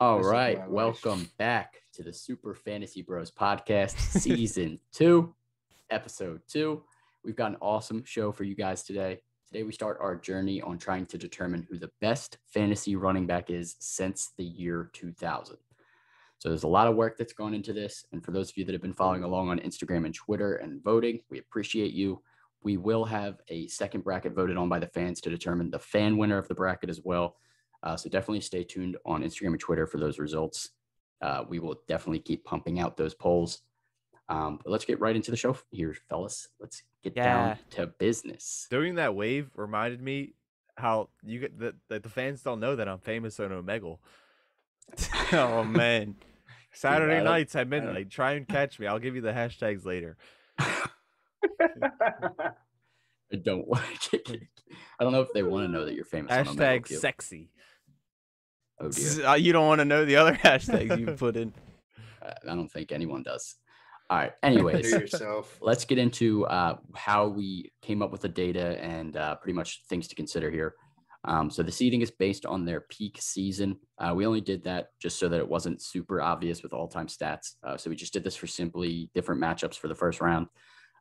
All This is right, my life. welcome back to the Super Fantasy Bros podcast, season 2, episode 2. We've got an awesome show for you guys today. Today we start our journey on trying to determine who the best fantasy running back is since the year 2000. So there's a lot of work that's gone into this, and for those of you that have been following along on Instagram and Twitter and voting, we appreciate you. We will have a second bracket voted on by the fans to determine the fan winner of the bracket as well. So definitely stay tuned on Instagram and Twitter for those results. We will definitely keep pumping out those polls. But let's get right into the show here, fellas. Let's get down to business. Doing that wave reminded me how you get the fans don't know that I'm famous on Omegle. Oh man. Saturday nights at midnight. Try and catch me. I'll give you the hashtags later. I don't know if they want to know that you're famous. Hashtag sexy. Oh dear. You don't want to know the other hashtags you put in. I don't think anyone does. All right. Anyways, let's get into how we came up with the data and pretty much things to consider here. So the seeding is based on their peak season. We only did that just so that it wasn't super obvious with all-time stats. So we just did this for simply different matchups for the first round.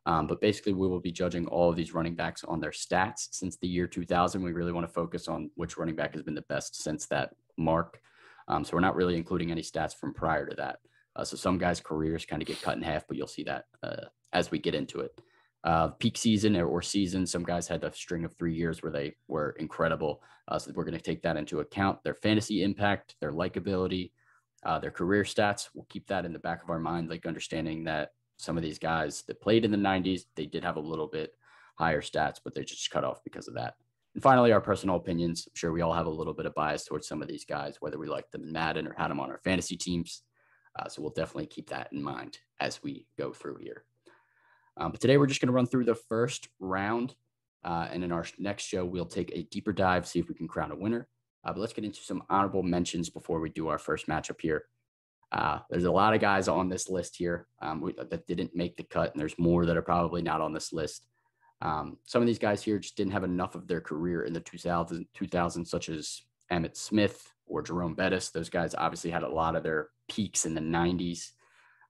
But basically, we will be judging all of these running backs on their stats since the year 2000. We really want to focus on which running back has been the best since that mark. So we're not really including any stats from prior to that. So some guys' careers kind of get cut in half, but you'll see that as we get into it. Peak season or season, some guys had a string of 3 years where they were incredible. So we're going to take that into account. Their fantasy impact, their likability, their career stats. We'll keep that in the back of our mind, like understanding that some of these guys that played in the 90s, they did have a little bit higher stats, but they're just cut off because of that. And finally, our personal opinions. I'm sure we all have a little bit of bias towards some of these guys, whether we like them in Madden or had them on our fantasy teams. So we'll definitely keep that in mind as we go through here. But today we're just going to run through the first round. And in our next show, we'll take a deeper dive, see if we can crown a winner. But let's get into some honorable mentions before we do our first matchup here. There's a lot of guys on this list here that didn't make the cut, and there's more that are probably not on this list. Some of these guys here just didn't have enough of their career in the 2000s, such as Emmitt Smith or Jerome Bettis. Those guys obviously had a lot of their peaks in the 90s,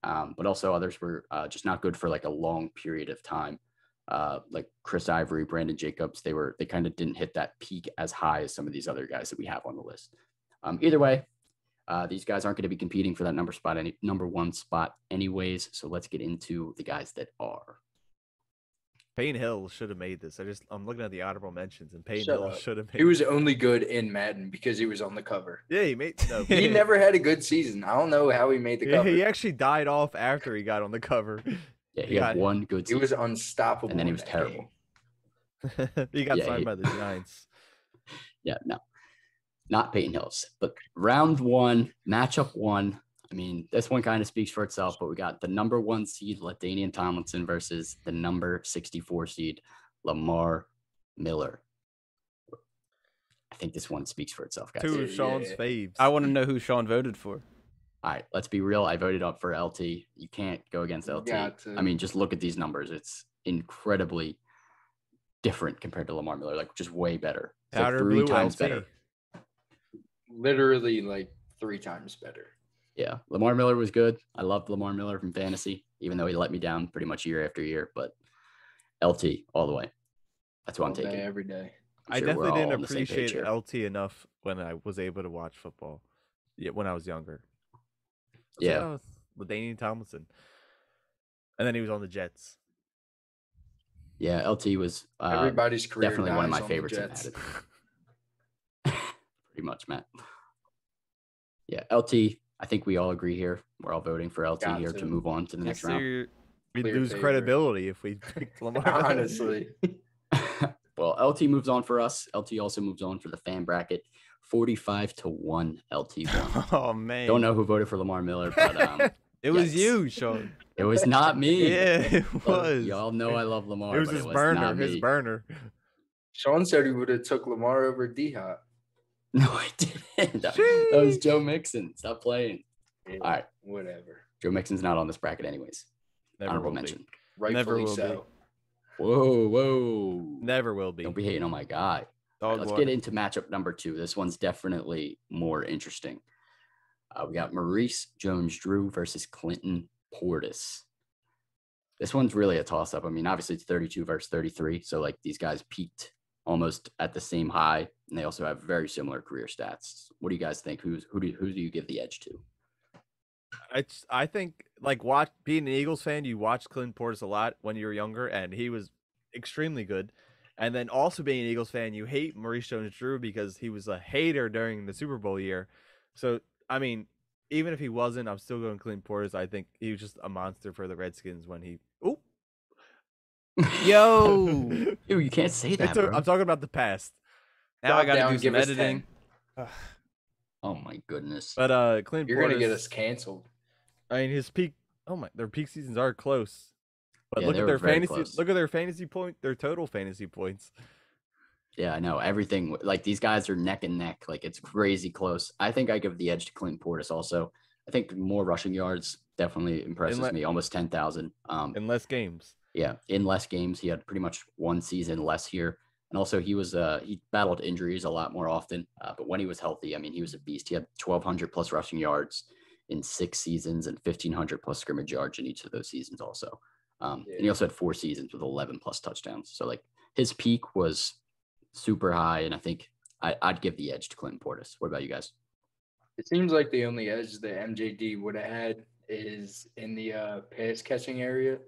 but also others were just not good for like a long period of time. Like Chris Ivory, Brandon Jacobs, they kind of didn't hit that peak as high as some of these other guys that we have on the list. Either way, these guys aren't going to be competing for that number one spot anyways. So let's get into the guys that are. Payne Hill should have made this. I'm looking at the honorable mentions, and Payne Hill should have made. He was only good in Madden because he was on the cover. Yeah, he made. No, he never had a good season. I don't know how he made the cover. He actually died off after he got on the cover. Yeah, he had one good season. He was unstoppable, and then he was terrible. He got signed by the Giants. Yeah, no, not Peyton Hills, but round one, matchup one. I mean, this one kind of speaks for itself, but we got the number 1 seed, LaDainian Tomlinson, versus the number 64 seed, Lamar Miller. I think this one speaks for itself, guys. Two of Sean's faves. I want to know who Sean voted for. All right, let's be real. I voted up for LT. You can't go against LT. I mean, just look at these numbers. It's incredibly different compared to Lamar Miller, like just way better. It's like 3 times LT. Better. Literally like 3 times better. Yeah, Lamar Miller was good. I loved Lamar Miller from fantasy, even though he let me down pretty much year after year. But LT all the way. That's what I'm taking. Every day. I definitely didn't appreciate LT enough when I was able to watch football. Yeah, when I was younger. Yeah, LaDainian Tomlinson, and then he was on the Jets. Yeah, LT was everybody's career definitely one of my favorites. Pretty much, Matt. Yeah, LT. I think we all agree here. We're all voting for LT here to move on to the next round. We'd lose credibility if we picked Lamar. Honestly. Well, LT moves on for us. LT also moves on for the fan bracket. 45-1 LT won. Oh man! Don't know who voted for Lamar Miller, but it was you, Sean. It was not me. Yeah, it was. Y'all know I love Lamar. It was his burner. His burner. Sean said he would have took Lamar over D-Hop. No, I didn't. That was Joe Mixon. Stop playing. Yeah, all right, whatever. Joe Mixon's not on this bracket, anyways. Never Honorable mention. Rightfully so. Whoa. Never will be. Don't be hating on my guy. Right, let's get into matchup number 2. This one's definitely more interesting. We got Maurice Jones-Drew versus Clinton Portis. This one's really a toss-up. I mean, obviously it's 32 versus 33, so like these guys peaked almost at the same high, and they also have very similar career stats. What do you guys think? Who do you give the edge to? I think like being an Eagles fan, you watched Clinton Portis a lot when you were younger, and he was extremely good. And then also being an Eagles fan, you hate Maurice Jones-Drew because he was a hater during the Super Bowl year. So I mean, even if he wasn't, I'm still going Clinton Portis. I think he was just a monster for the Redskins when he. Oh, yo, Ew, you can't say that. Bro. I'm talking about the past. Now I got to do give some us editing. 10. Oh my goodness. But Clinton You're Portis, gonna get us canceled. I mean, his peak. Oh my, their peak seasons are close. But Yeah, look they at were their very fantasy. close. Look at their fantasy point. Their total fantasy points. Yeah, I know everything. Like these guys are neck and neck. Like it's crazy close. I think I give the edge to Clinton Portis. Also, I think more rushing yards definitely impresses me. Almost 10,000. In less games. Yeah, in less games, he had pretty much one season less here, and also he battled injuries a lot more often. But when he was healthy, I mean, he was a beast. He had 1,200 plus rushing yards in 6 seasons and 1,500 plus scrimmage yards in each of those seasons. Also, and he also had 4 seasons with 11 plus touchdowns. So like his peak was super high, and I think I'd give the edge to Clinton Portis. What about you guys? It seems like the only edge that MJD would have had is in the pass catching area.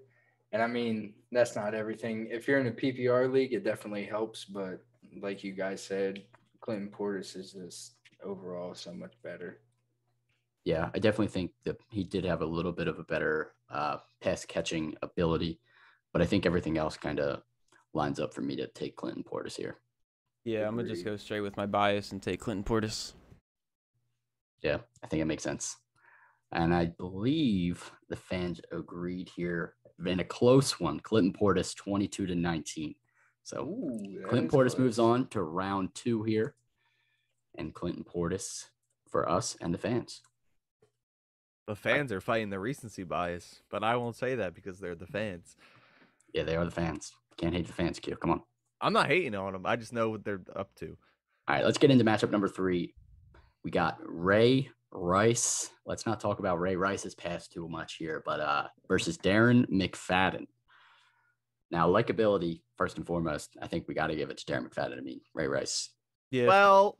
And I mean, that's not everything. If you're in a PPR league, it definitely helps. But like you guys said, Clinton Portis is just overall so much better. Yeah, I definitely think that he did have a little bit of a better pass catching ability, but I think everything else kind of lines up for me to take Clinton Portis here. Yeah, I'm gonna just go straight with my bias and take Clinton Portis. Yeah, I think it makes sense. And I believe the fans agreed here in a close one. Clinton Portis 22-19. So Clinton Portis moves on to round 2 here. And Clinton Portis for us and the fans. The fans are fighting the recency bias, but I won't say that because they're the fans. Yeah, they are the fans. Can't hate the fans, Q. Come on. I'm not hating on them. I just know what they're up to. All right, let's get into matchup number 3. We got Ray Rice. Let's not talk about Ray Rice's pass too much here, but versus Darren McFadden. Now, likability, first and foremost, I think we got to give it to Darren McFadden. I mean, Ray Rice. Yeah. Well.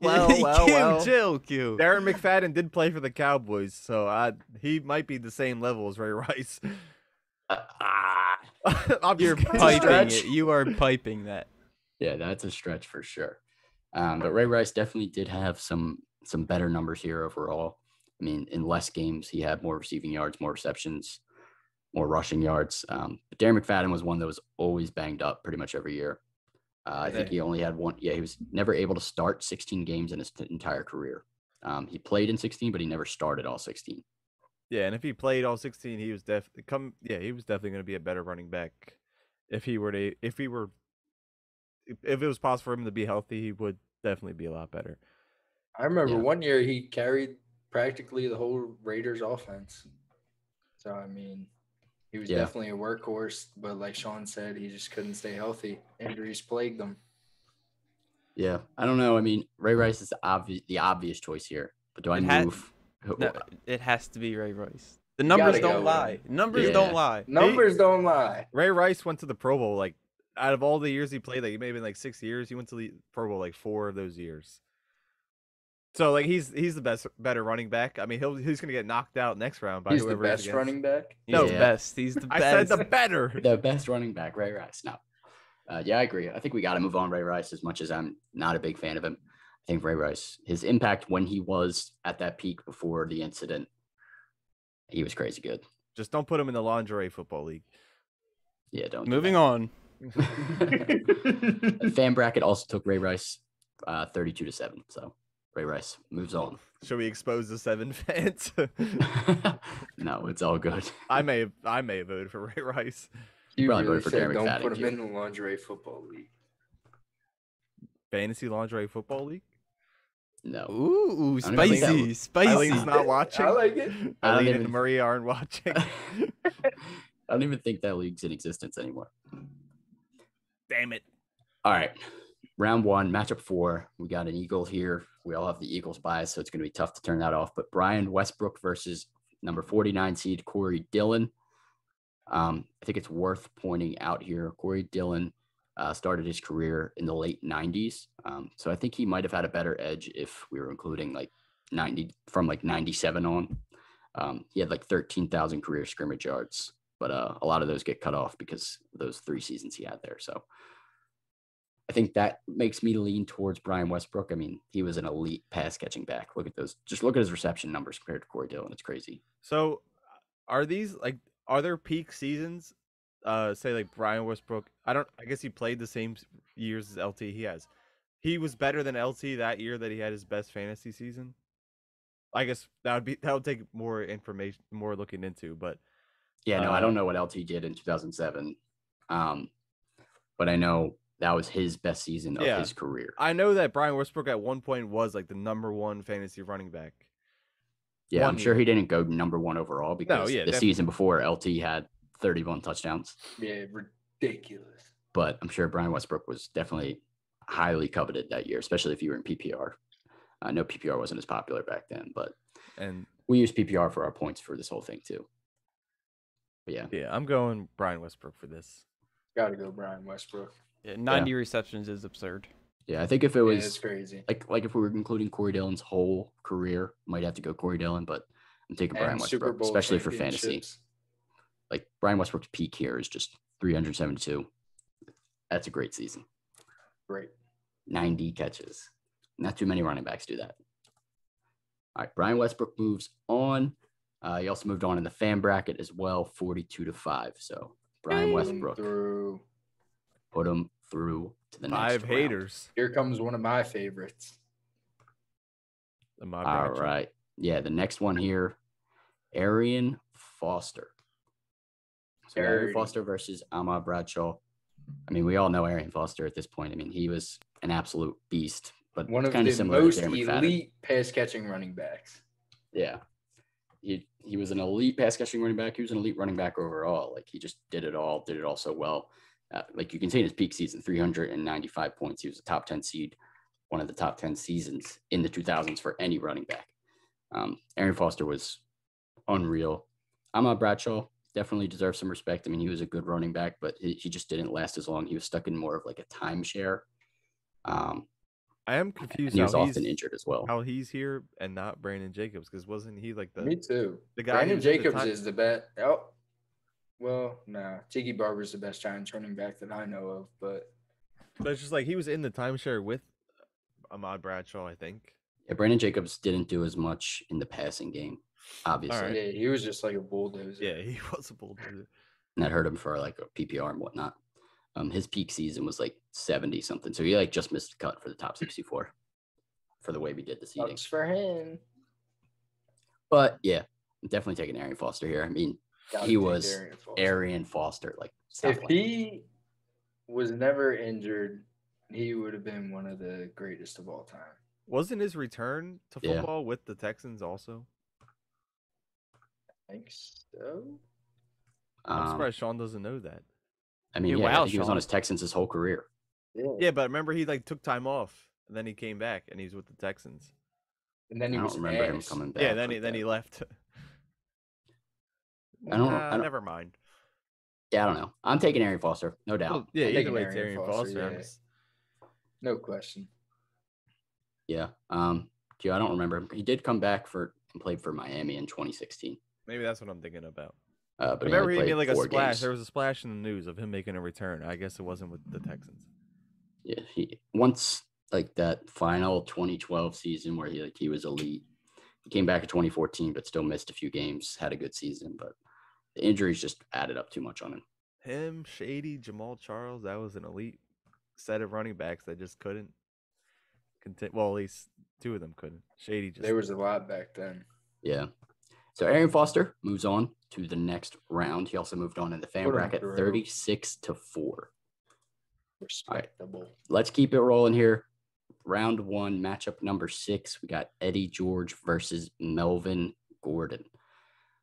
Chill, Q. Darren McFadden did play for the Cowboys, so he might be the same level as Ray Rice. You're piping it. You are piping that. Yeah, that's a stretch for sure. But Ray Rice definitely did have some better numbers here overall. I mean, in less games, he had more receiving yards, more receptions, more rushing yards. But Darren McFadden was one that was always banged up pretty much every year. I think he only had one. Yeah, he was never able to start 16 games in his entire career. He played in 16, but he never started all 16. Yeah, and if he played all 16, he was definitely going to be a better running back. If it was possible for him to be healthy, he would definitely be a lot better. I remember one year he carried practically the whole Raiders offense. So, I mean, he was definitely a workhorse, but like Sean said, he just couldn't stay healthy. Injuries plagued him. Yeah, I don't know. I mean, Ray Rice is the obvious choice here, but do I move? No, it has to be Ray Rice. The numbers don't lie. Numbers don't lie. Numbers don't lie. Ray Rice went to the Pro Bowl, like, out of all the years he played, like, it may have been like 6 years. He went to the Pro Bowl like 4 of those years. So, like, he's the better running back. I mean, he's gonna get knocked out next round by whoever. He's the best running back. No, best. He's the best. I said the better. The best running back, Ray Rice. No. Yeah, I agree. I think we got to move on Ray Rice as much as I'm not a big fan of him. I think Ray Rice, his impact when he was at that peak before the incident, he was crazy good. Just don't put him in the lingerie football league. Yeah, don't. Moving on. Fan bracket also took Ray Rice 32-7. So Ray Rice moves on. Should we expose the 7 fans? No, it's all good. I may have voted for Ray Rice. You probably really voted for said Darren don't McFadden, put him Q. in the lingerie football league. Fantasy lingerie football league? No. Ooh, I don't even think spicy. Eileen's not watching. I like it. Eileen and Maria aren't watching. I don't even think that league's in existence anymore. Damn it. All right. round one, matchup 4, we got an Eagle here. We all have the Eagles bias, so it's going to be tough to turn that off. But Brian Westbrook versus number 49 seed Corey Dillon. I think it's worth pointing out here, Corey Dillon started his career in the late 90s. So I think he might have had a better edge if we were including like 97 on. He had like 13,000 career scrimmage yards, but a lot of those get cut off because of those 3 seasons he had there. So I think that makes me lean towards Brian Westbrook. I mean, he was an elite pass catching back. Look at those. Just look at his reception numbers compared to Corey Dillon. It's crazy. So are there peak seasons? Say like Brian Westbrook. I guess he played the same years as LT. He was better than LT that year that he had his best fantasy season. I guess that would take more information, more looking into, but yeah, no, I don't know what LT did in 2007. But I know that was his best season of his career. I know that Brian Westbrook at one point was like the number 1 fantasy running back. Yeah, I'm sure he didn't go number 1 overall because the season before LT had 31 touchdowns. Yeah, ridiculous. But I'm sure Brian Westbrook was definitely highly coveted that year, especially if you were in PPR. I know PPR wasn't as popular back then, but we used PPR for our points for this whole thing too. But yeah, I'm going Brian Westbrook for this. Got to go Brian Westbrook. Yeah, 90 receptions is absurd. Yeah, I think if it was it's crazy. Like if we were including Corey Dillon's whole career, might have to go Corey Dillon, but I'm taking Brian Westbrook, especially for fantasy. Like Brian Westbrook's peak here is just 372. That's a great season. Great. 90 catches. Not too many running backs do that. All right, Brian Westbrook moves on. He also moved on in the fan bracket as well, 42-5. So Brian Westbrook put him through to the next 5 haters. Here comes one of my favorites. All right. Yeah, the next one here, Arian Foster. So Arian Foster versus Ahmad Bradshaw. I mean, we all know Arian Foster at this point. I mean, he was an absolute beast, but one of the most elite pass catching running backs. Yeah. He was an elite pass catching running back. He was an elite running back overall. Like he just did it all so well. Like you can see in his peak season, 395 points. He was a top 10 seed, one of the top 10 seasons in the 2000s for any running back. Arian Foster was unreal. Ahmad Bradshaw definitely deserves some respect. I mean, he was a good running back, but he just didn't last as long. He was stuck in more of like a timeshare. I am confused. He was often injured as well. How he's here and not Brandon Jacobs, because wasn't he like the? Me too. The guy Brandon Jacobs is the best. Oh, well, nah. Tiki Barber's the best Giants running back that I know of, but it's just like he was in the timeshare with Ahmad Bradshaw, I think. Yeah, Brandon Jacobs didn't do as much in the passing game, obviously. Right. Yeah, he was just like a bulldozer. Yeah, he was a bulldozer. And that hurt him for like a PPR and whatnot. His peak season was like 70 something. So he like just missed the cut for the top 64 for the way we did the seeding. Sucks for him. But yeah, I'm definitely taking Arian Foster here. I mean, he was Arian Foster. Like if he was never injured, he would have been one of the greatest of all time. Wasn't his return to football with the Texans also? I think so. I'm surprised Sean doesn't know that. I mean, I think he was on his Texans his whole career. Yeah, but remember he like took time off and then he came back and he's with the Texans. And then he was remember him coming back. Yeah, then he left. I don't never mind. Yeah, I don't know. I'm taking Arian Foster, no doubt. Well, yeah, either way, it's Arian Foster. Yeah. No question. Yeah. I don't remember him. He did come back and played for Miami in 2016. Maybe that's what I'm thinking about. But remember he made like a splash. Games. There was a splash in the news of him making a return. I guess it wasn't with the Texans. Yeah, once like that final 2012 season where he was elite. He came back in 2014, but still missed a few games. Had a good season, but the injuries just added up too much on him. Him, Shady, Jamal Charles. That was an elite set of running backs that just couldn't continue. Well, at least 2 of them couldn't. Shady just. There was a lot back then. Yeah. So Arian Foster moves on to the next round. He also moved on in the fan bracket, 36-4. Respectable. Right. Let's keep it rolling here. Round 1, matchup number 6. We got Eddie George versus Melvin Gordon.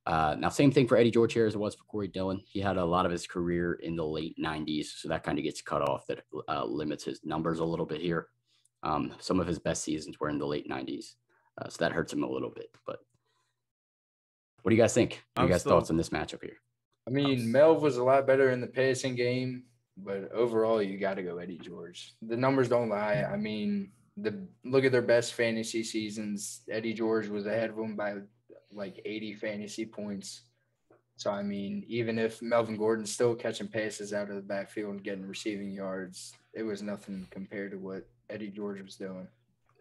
Now, same thing for Eddie George here as it was for Corey Dillon. He had a lot of his career in the late 90s, so that kind of gets cut off. That limits his numbers a little bit here. Some of his best seasons were in the late 90s, so that hurts him a little bit. But what do you guys think? What are you guys' thoughts on this matchup here? I mean, Melv was a lot better in the passing game, but overall, you got to go Eddie George. The numbers don't lie. I mean, look at their best fantasy seasons. Eddie George was ahead of them by like 80 fantasy points. So, I mean, even if Melvin Gordon's still catching passes out of the backfield and getting receiving yards, it was nothing compared to what Eddie George was doing.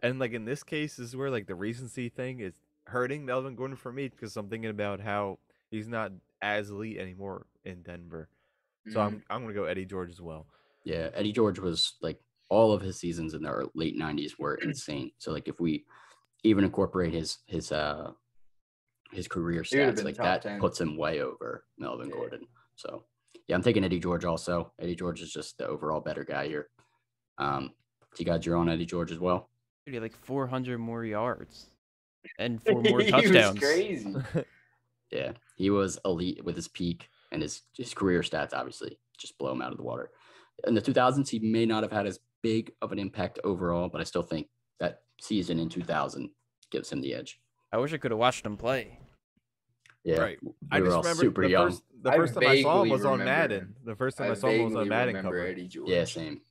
And, like, in this case, this is where, like, the recency thing is hurting Melvin Gordon for me because I'm thinking about how he's not as elite anymore in Denver. So I'm going to go Eddie George as well. Yeah, Eddie George was, like, all of his seasons in the late 90s were insane. So, like, if we even incorporate his career stats, like that 10. Puts him way over Melvin Gordon. So yeah, I'm taking Eddie George also. Eddie George is just the overall better guy here. You got your own Eddie George as well? Dude, he had like 400 more yards and 4 more touchdowns. He was crazy. Yeah, he was elite with his peak, and his career stats obviously just blow him out of the water. In the 2000s, he may not have had as big of an impact overall, but I still think that season in 2000 gives him the edge. I wish I could have watched him play. Yeah, right. I just remember super young. The first time I saw him was on Madden. The first time I saw him was on Madden cover. Eddie George. Yeah, same.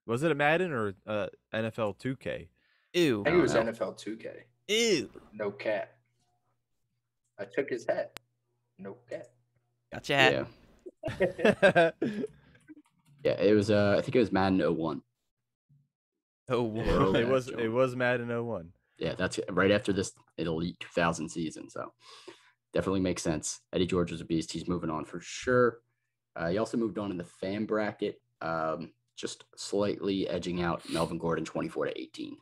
Was it a Madden or NFL 2K? Ew. I think it was NFL 2K. Ew. No cap. I took his hat. No cap. Got your hat. Yeah. Yeah, it was. I think it was Madden 01. Oh, it was Madden 01. Yeah, that's right after this elite 2000 season. So definitely makes sense. Eddie George was a beast. He's moving on for sure. He also moved on in the fan bracket, just slightly edging out Melvin Gordon 24-18.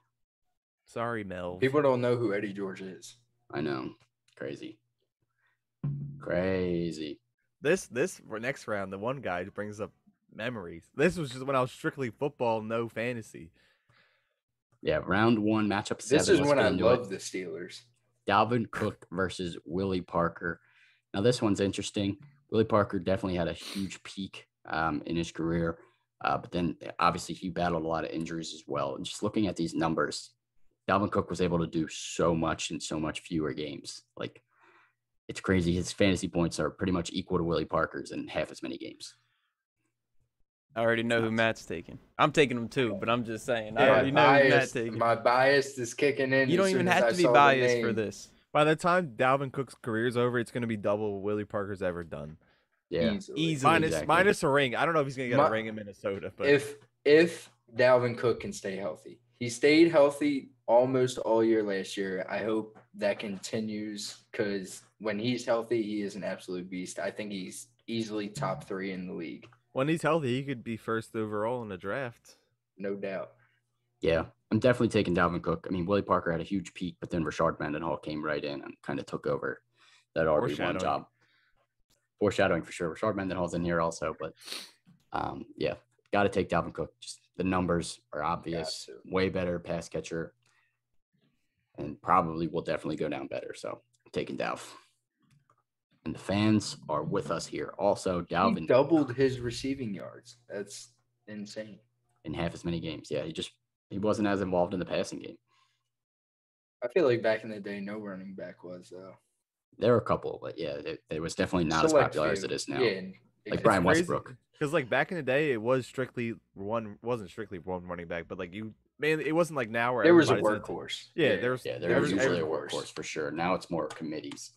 Sorry, Mel. People don't know who Eddie George is. I know. Crazy. This next round, the one guy brings up memories. This was just when I was strictly football, no fantasy. Yeah, round 1, matchup 7. This is when I love the Steelers. Dalvin Cook versus Willie Parker. Now, this one's interesting. Willie Parker definitely had a huge peak in his career, but then obviously he battled a lot of injuries as well. And just looking at these numbers, Dalvin Cook was able to do so much in so much fewer games. Like, it's crazy. His fantasy points are pretty much equal to Willie Parker's in half as many games. I already know who Matt's taking. I'm taking him too, but I'm just saying. I already know who Matt's taking. My bias is kicking in. You don't even have to be biased for this. By the time Dalvin Cook's career is over, it's going to be double what Willie Parker's ever done. Yeah, easily. Minus a ring. I don't know if he's going to get a ring in Minnesota. But if Dalvin Cook can stay healthy, he stayed healthy almost all year last year. I hope that continues because when he's healthy, he is an absolute beast. I think he's easily top 3 in the league. When he's healthy, he could be first overall in the draft. No doubt. Yeah, I'm definitely taking Dalvin Cook. I mean, Willie Parker had a huge peak, but then Rashard Mendenhall came right in and kind of took over that RB1 job. Foreshadowing for sure. Rashard Mendenhall's in here also, but yeah, got to take Dalvin Cook. Just the numbers are obvious. Way better pass catcher, and probably will definitely go down better. So I'm taking Dalv. And the fans are with us here. Also, Dalvin he doubled his receiving yards. That's insane. In half as many games. Yeah, he wasn't as involved in the passing game. I feel like back in the day, no running back was though. There were a couple, but yeah, it was definitely not as popular as it is now. Yeah, like Brian Westbrook. Because like back in the day, it was wasn't strictly one running back, but like it wasn't like now where there was a workhorse. There was usually a workhorse for sure. Now it's more committees.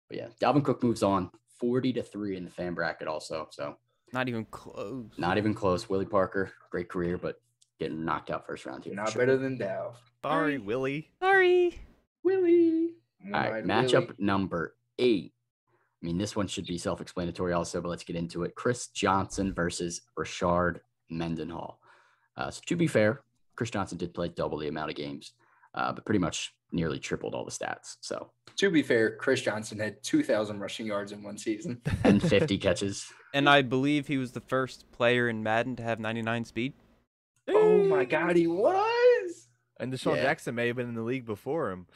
But yeah, Dalvin Cook moves on 40-3 in the fan bracket also. So not even close. Not even close. Willie Parker, great career, but getting knocked out first round here. Not better than Dalv. Sorry, Willie. Sorry, Willie. All right, matchup number 8. I mean, this one should be self-explanatory also, but let's get into it. Chris Johnson versus Rashard Mendenhall. So to be fair, Chris Johnson did play double the amount of games, but pretty much nearly tripled all the stats. So to be fair, Chris Johnson had 2,000 rushing yards in one season and 50 catches. And I believe he was the first player in Madden to have 99 speed. Oh my God, he was. And Deshaun Jackson may have been in the league before him.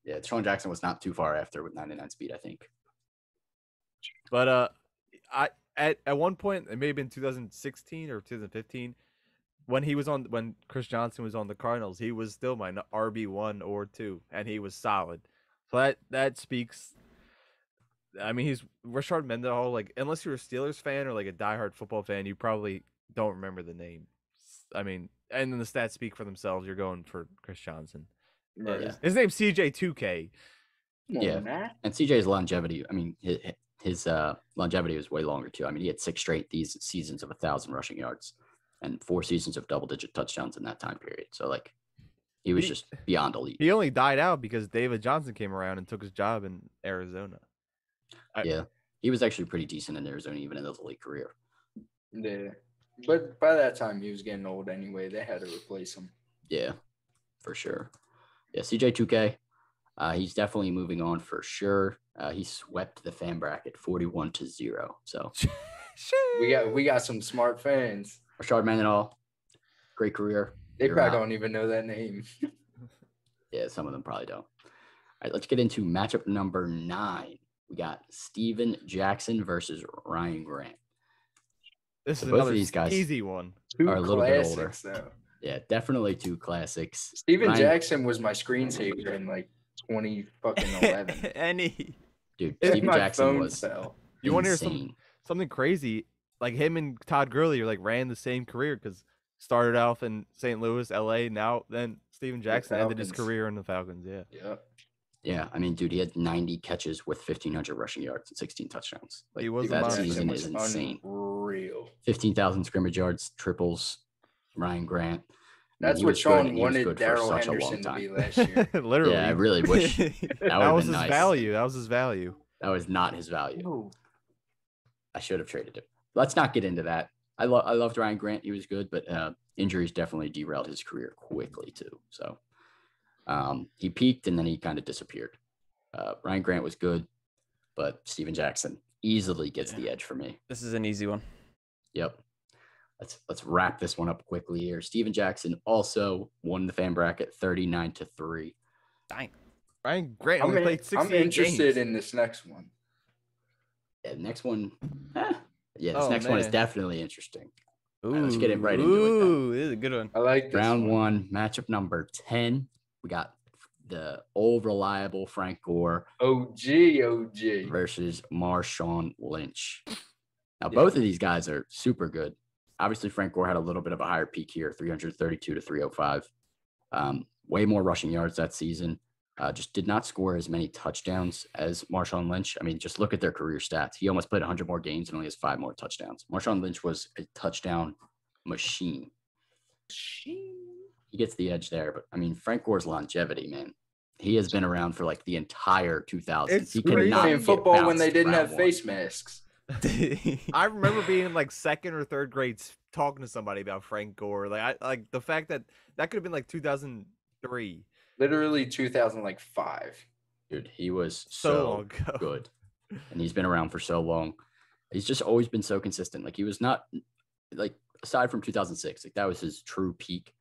Yeah, Sean Jackson was not too far after with 99 speed, I think. But I at one point, it may have been 2016 or 2015, when Chris Johnson was on the Cardinals, he was still my RB1 or 2, and he was solid. So that speaks. I mean, he's Rashard Mendenhall. Like, unless you're a Steelers fan or like a diehard football fan, you probably don't remember the name. I mean, and then the stats speak for themselves. You're going for Chris Johnson. Right. Yeah. His name's CJ2K. Yeah, and CJ's longevity. I mean, his longevity was way longer too. I mean, he had 6 straight these seasons of 1,000 rushing yards and 4 seasons of double-digit touchdowns in that time period. So like, he was just beyond elite. He only died out because David Johnson came around and took his job in Arizona. Yeah, he was actually pretty decent in Arizona, even in his elite career. Yeah, but by that time he was getting old anyway. They had to replace him. Yeah, for sure. Yeah, CJ2K, he's definitely moving on for sure. He swept the fan bracket 41-0. So we got some smart fans. Rashard Mendenhall, great career. They probably don't even know that name. Yeah, some of them probably don't. All right, let's get into matchup number 9. We got Steven Jackson versus Ryan Grant. This is both another of these guys easy one. are a little bit older. Though. Yeah, definitely 2 classics. Steven Jackson was my screensaver in like 2011. Dude, Steven Jackson was fell. You want to hear something crazy? Like, him and Todd Gurley are like ran the same career, because started off in St. Louis, LA. Then Steven Jackson ended his career in the Falcons. Yeah. Yep. Yeah, I mean, dude, he had 90 catches with 1,500 rushing yards and 16 touchdowns. Like, He was that a season is insane. Unreal. 15,000 scrimmage yards, triples. Ryan Grant. That's what Sean wanted Darrell Henderson to be last year. Literally. Yeah, I really wish that was his nice. value. That was his value. That was not his value. Ooh. I should have traded him. Let's not get into that. I loved Ryan Grant. He was good, but injuries definitely derailed his career quickly too. So he peaked and then he kind of disappeared. Ryan Grant was good, but Steven Jackson easily gets the edge for me. This is an easy one. Yep. Let's wrap this one up quickly here. Steven Jackson also won the fan bracket 39-3. Dang. Ryan Grant only played 68 I'm interested games. in this next one. Yeah, next one. This next one is definitely interesting. Ooh, Right, let's get it right into it. Ooh, this is a good one. I like this Round 1, matchup number 10. We got the old reliable Frank Gore OG versus Marshawn Lynch. Now, both of these guys are super good. Obviously, Frank Gore had a little bit of a higher peak here, 332-305. Way more rushing yards that season. Just did not score as many touchdowns as Marshawn Lynch. I mean, just look at their career stats. He almost played 100 more games and only has 5 more touchdowns. Marshawn Lynch was a touchdown machine. He gets the edge there. But, I mean, Frank Gore's longevity, man. He has been around for like the entire 2000s. It's he crazy in football when they didn't have face masks. I remember being in like 2nd or 3rd grade talking to somebody about Frank Gore. Like the fact that could have been like 2003. Literally 2005. Dude, he was so long ago. Good. And he's been around for so long. He's just always been so consistent. Like, he was not, like, aside from 2006, like, that was his true peak.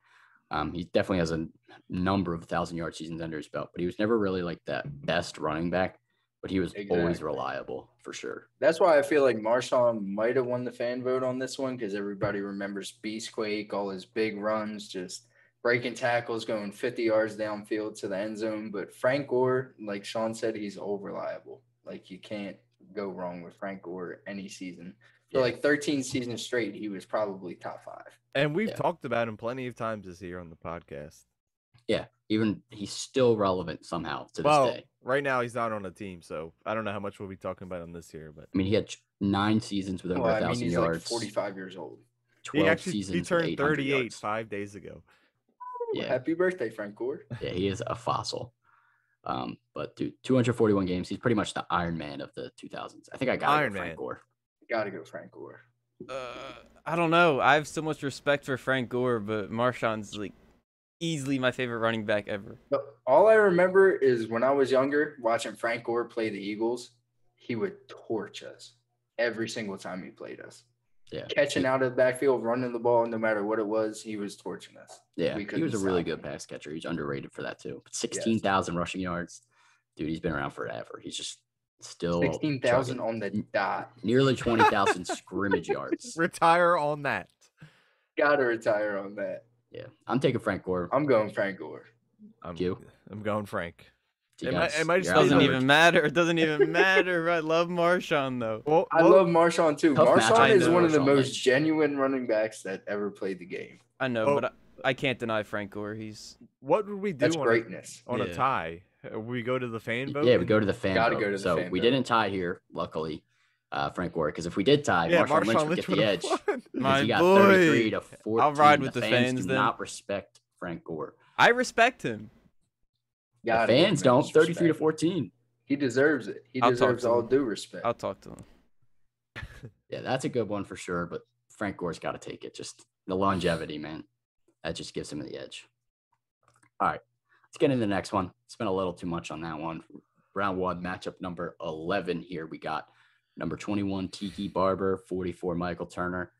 He definitely has a number of 1,000-yard seasons under his belt, but he was never really like that best running back, but he was always reliable for sure. That's why I feel like Marshawn might have won the fan vote on this one, because everybody remembers Beastquake, all his big runs, just breaking tackles, going 50 yards downfield to the end zone. But Frank Gore, like Sean said, he's all reliable. Like, you can't go wrong with Frank Gore any season. For like 13 seasons straight, he was probably top 5. And we've talked about him plenty of times this year on the podcast. Yeah, even he's still relevant somehow to this day. Right now he's not on a team, so I don't know how much we'll be talking about him this year. But I mean, he had 9 seasons with over 1,000 yards. Like 45 years old. 12 seasons. He turned 38 yards. 5 days ago. Yeah. Happy birthday, Frank Gore. Yeah, he is a fossil. But dude, 241 games. He's pretty much the Iron Man of the 2000s. I think I got Frank Gore. Gotta go Frank Gore. I don't know. I have so much respect for Frank Gore, but Marshawn's like easily my favorite running back ever. But all I remember is when I was younger, watching Frank Gore play the Eagles, he would torch us every single time he played us. Yeah, catching out of the backfield, running the ball, no matter what it was, he was torching us. Yeah, he was a really good pass catcher. He's underrated for that too. 16,000 rushing yards. Dude, he's been around forever. He's just still 16,000 on the dot. Nearly 20,000 scrimmage yards. Retire on that. Gotta retire on that. Yeah, I'm taking Frank Gore. I'm going Frank Gore. I'm You? going Frank. It doesn't even matter. It doesn't even matter. I love Marshawn though. Well, I love Marshawn too. Tough matchup. Marshawn is one of the Marshawn most Lynch. genuine running backs that ever played the game. I know, but I can't deny Frank Gore. what would we do That's on greatness. a tie? We go to the fan vote. Yeah, we go to the fan Gotta vote. go to the so fan we vote. didn't tie here, luckily, Frank Gore. Because if we did tie, Yeah, Marshawn Lynch would get the edge. won. Because My he got boy. 33 to 14. I'll ride with the fans do then. not respect Frank Gore. I respect him. The Gotta give fans him don't. his 33 to respect. 14. He deserves it. He I'll talk deserves to all him. due respect. I'll talk to him. Yeah, that's a good one for sure. But Frank Gore's got to take it. Just the longevity, man. That just gives him the edge. All right, let's get into the next one. Spent a little too much on that one. Round 1, matchup number 11 here. We got number 21, Tiki Barber, 44, Michael Turner.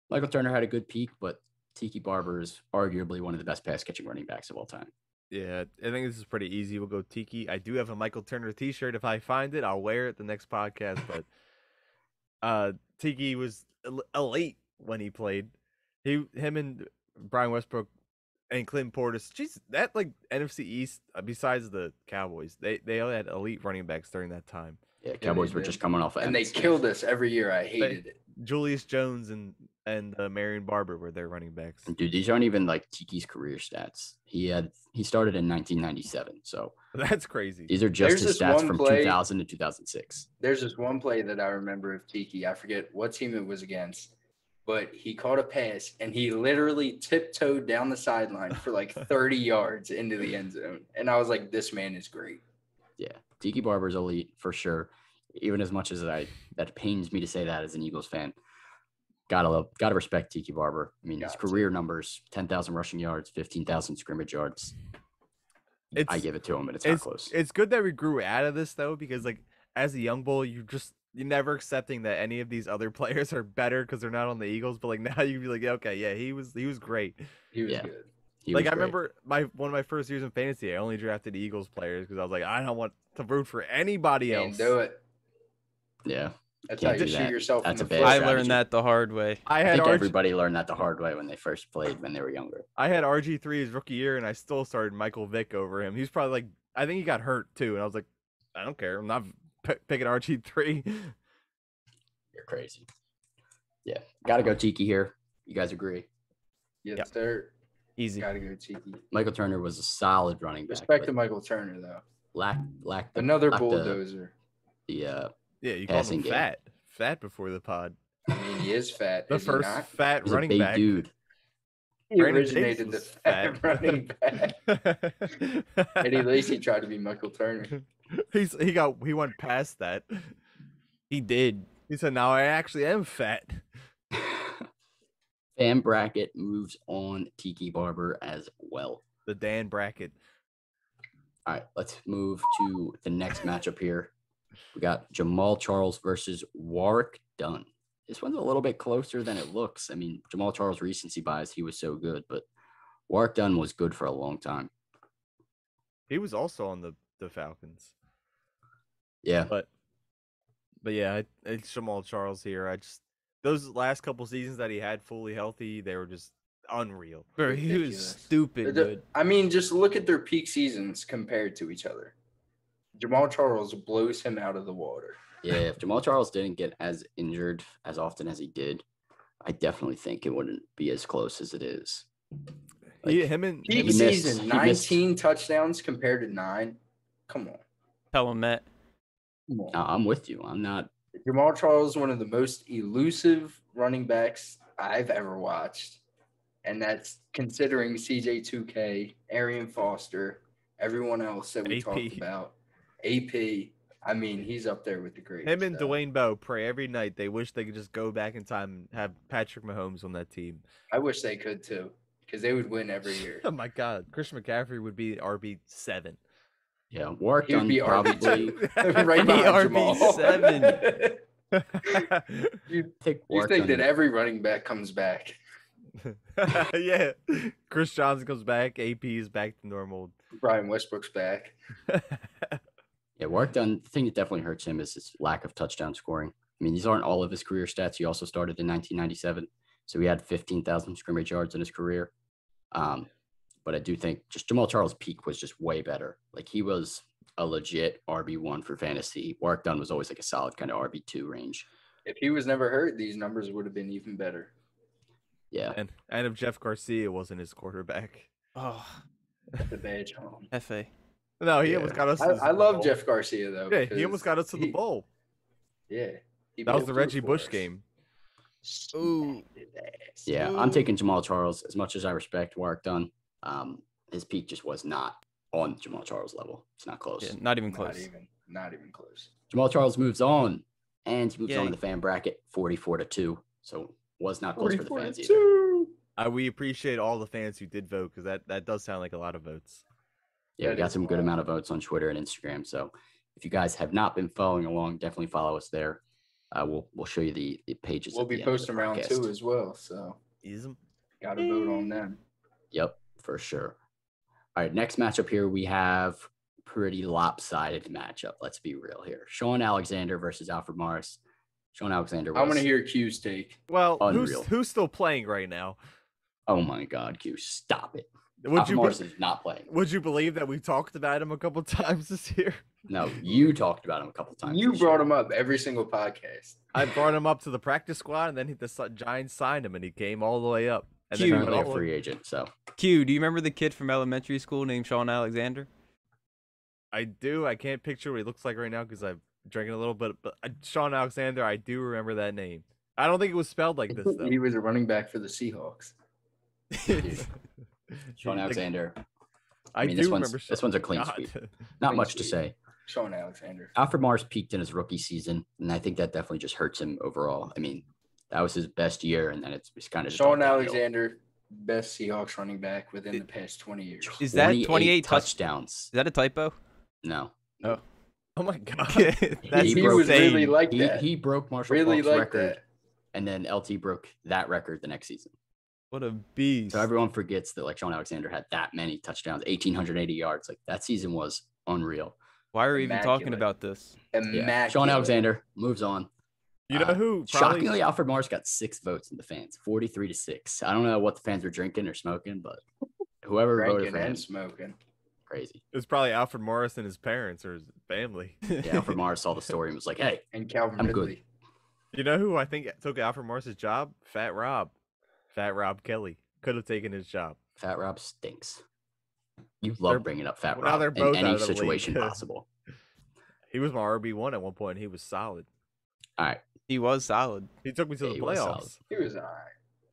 Michael Turner had a good peak, but Tiki Barber is arguably one of the best pass-catching running backs of all time. Yeah, I think this is pretty easy. We'll go Tiki. I do have a Michael Turner t-shirt. If I find it, I'll wear it the next podcast. But Tiki was elite when he played. Him and Brian Westbrook and Clint Portis. Jeez, that like NFC East, besides the Cowboys, they all had elite running backs during that time. Yeah, Cowboys they were did. just coming off of And they Emmitt Smith. killed us every year. I hated it. Julius Jones and Marion Barber were their running backs. Dude, these aren't even like Tiki's career stats. He started in 1997, so That's crazy. these are just There's his this stats one from play- 2000 to 2006. There's this one play that I remember of Tiki. I forget what team it was against, but he caught a pass and he literally tiptoed down the sideline for like 30 yards into the end zone. And I was like, this man is great. Yeah, Tiki Barber's elite for sure. Even as much as that pains me to say that as an Eagles fan, gotta respect Tiki Barber. I mean, his Got to. career numbers: 10,000 rushing yards, 15,000 scrimmage yards. I give it to him, but it's not close. It's good that we grew out of this though, because like as a young bull, you're never accepting that any of these other players are better because they're not on the Eagles. But like now you'd be like, okay, yeah, he was great. He was Yeah. good. He Like was I great. remember one of my first years in fantasy, I only drafted Eagles players because I was like, I don't want to root for anybody Can't else. do it. Yeah, That's Can't how you do shoot that. yourself That's in a the bad foot. I strategy. learned that the hard way. I I had think RG everybody learned that the hard way when they first played when they were younger. I had RG3 his rookie year, and I still started Michael Vick over him. He's probably like, I think he got hurt too, and I was like, I don't care. I'm not picking RG3. You're crazy. Yeah, gotta go Tiki here. You guys agree? Yes, Yep. sir. Easy. Gotta go Tiki. Michael Turner was a solid running back. Respect but to Michael Turner, though. lacked Another lacked bulldozer. The Yeah, you called Passing him game. fat before the pod. I mean, he is fat. The is he first not? fat he's a running big back. dude. He Brandon originated the James was fat running back. Eddie Lacy he tried to be Michael Turner. went past that. He did. He said, "Now I actually am fat." Fan bracket moves on Tiki Barber as well. The Dan bracket. All right, let's move to the next matchup here. We got Jamal Charles versus Warwick Dunn. This one's a little bit closer than it looks. I mean, Jamal Charles recency bias, he was so good, but Warwick Dunn was good for a long time. He was also on the Falcons. Yeah, But yeah, it's Jamal Charles here. Those last couple seasons that he had fully healthy, they were just unreal. Bro, he was Ridiculous. stupid good. I mean, just look at their peak seasons compared to each other. Jamal Charles blows him out of the water. yeah. If Jamal Charles didn't get as injured as often as he did, I definitely think it wouldn't be as close as it is. Him Peak missed- season, he missed- 19 touchdowns compared to 9. Come on. Tell him that. Come on. I'm with you. I'm not. Jamal Charles, one of the most elusive running backs I've ever watched. And that's considering CJ2K, Arian Foster, everyone else that we AP. talked about. AP. I mean, he's up there with the greats. Him and though. Dwayne Bowe pray every night. They wish they could just go back in time and have Patrick Mahomes on that team. I wish they could too, because they would win every year. Oh my God, Christian McCaffrey would be RB7. Yeah, Warwick He would Dunn be probably. RB2. right He behind Jamal. RB7. you Think you Warwick think that Dunn- every running back comes back. Yeah, Chris Johnson comes back. AP is back to normal. Brian Westbrook's back. Yeah, Warrick Dunn, the thing that definitely hurts him is his lack of touchdown scoring. I mean, these aren't all of his career stats. He also started in 1997, so he had 15,000 scrimmage yards in his career. But I do think just Jamal Charles' peak was just way better. Like, he was a legit RB1 for fantasy. Warrick Dunn was always like a solid kind of RB2 range. If he was never hurt, these numbers would have been even better. Yeah. And if Jeff Garcia wasn't his quarterback. Oh, The badge home. FA. No, he almost got us. I love Jeff Garcia though. Yeah, he almost got us to the bowl. Yeah, that was the Reggie Bush game. Ooh. Yeah, I'm taking Jamal Charles. As much as I respect Warrick Dunn, his peak just was not on Jamal Charles level. It's not close. Yeah, not even close. Not even close. Jamal Charles moves on, and he moves on in the fan bracket, 44-2. So was not close for the fans either. We appreciate all the fans who did vote, because that does sound like a lot of votes. Yeah, we got some good amount of votes on Twitter and Instagram. So if you guys have not been following along, definitely follow us there. We'll show you the pages. We'll be posting round 2 as well. So got to vote on them. Yep, for sure. All right, next matchup here, we have pretty lopsided matchup. Let's be real here. Sean Alexander versus Alfred Morris. Sean Alexander. I'm going to hear Q's take. Well, who's still playing right now? Oh my God, Q, stop it. Morris is not playing. Would you believe that we talked about him a couple times this year? No, you talked about him a couple times. You brought him up every single podcast. I brought him up to the practice squad, and then the Giants signed him, and he came all the way up. And then a free agent. So, Q, do you remember the kid from elementary school named Sean Alexander? I do. I can't picture what he looks like right now because I'm drinking a little bit. But Sean Alexander, I do remember that name. I don't think it was spelled like this though. He was a running back for the Seahawks. Sean Alexander. I mean, do remember. This one's a clean sweep. Not much to say. Sean Alexander. Alfred Morris peaked in his rookie season, and I think that definitely just hurts him overall. I mean, that was his best year, and then it's kind of Sean Alexander, best Seahawks running back within the past 20 years. Is that 28 touchdowns? Is that a typo? No. Oh my God. He was really like that. He broke Marshall Faulk's record, and then LT broke that record the next season. What a beast. So everyone forgets that like Sean Alexander had that many touchdowns, 1,880 yards. Like that season was unreal. Why are we even talking about this? Yeah. Sean Alexander moves on. You know who? Shockingly, Alfred Morris got 6 votes in the fans, 43-6. I don't know what the fans were drinking or smoking, but whoever voted for him, smoking. Crazy. It was probably Alfred Morris and his parents or his family. Yeah, Alfred Morris saw the story and was like, "Hey, and Calvin I'm Ridley. Good." You know who I think took Alfred Morris's job? Fat Rob Kelly could have taken his job. Fat Rob stinks. You love bringing up Fat Rob in any situation possible. He was my RB1 at one point. And he was solid. All right. He was solid. He took me to the playoffs. He was all right.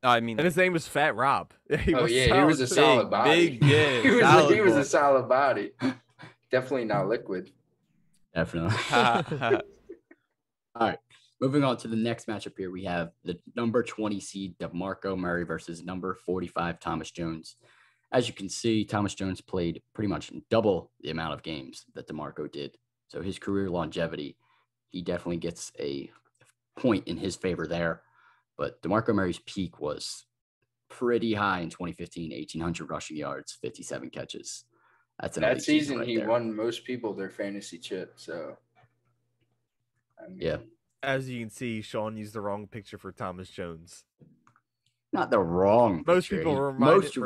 I mean, and his name was Fat Rob. He was a solid body. Yeah, he was a solid body. Definitely not liquid. Definitely. All right. Moving on to the next matchup here, we have the number 20 seed DeMarco Murray versus number 45 Thomas Jones. As you can see, Thomas Jones played pretty much double the amount of games that DeMarco did. So his career longevity, he definitely gets a point in his favor there. But DeMarco Murray's peak was pretty high in 2015, 1,800 rushing yards, 57 catches. That's that season right he there. Won most people their fantasy chip. So, I mean, yeah. As you can see, Sean used the wrong picture for Thomas Jones. Not the wrong most picture. People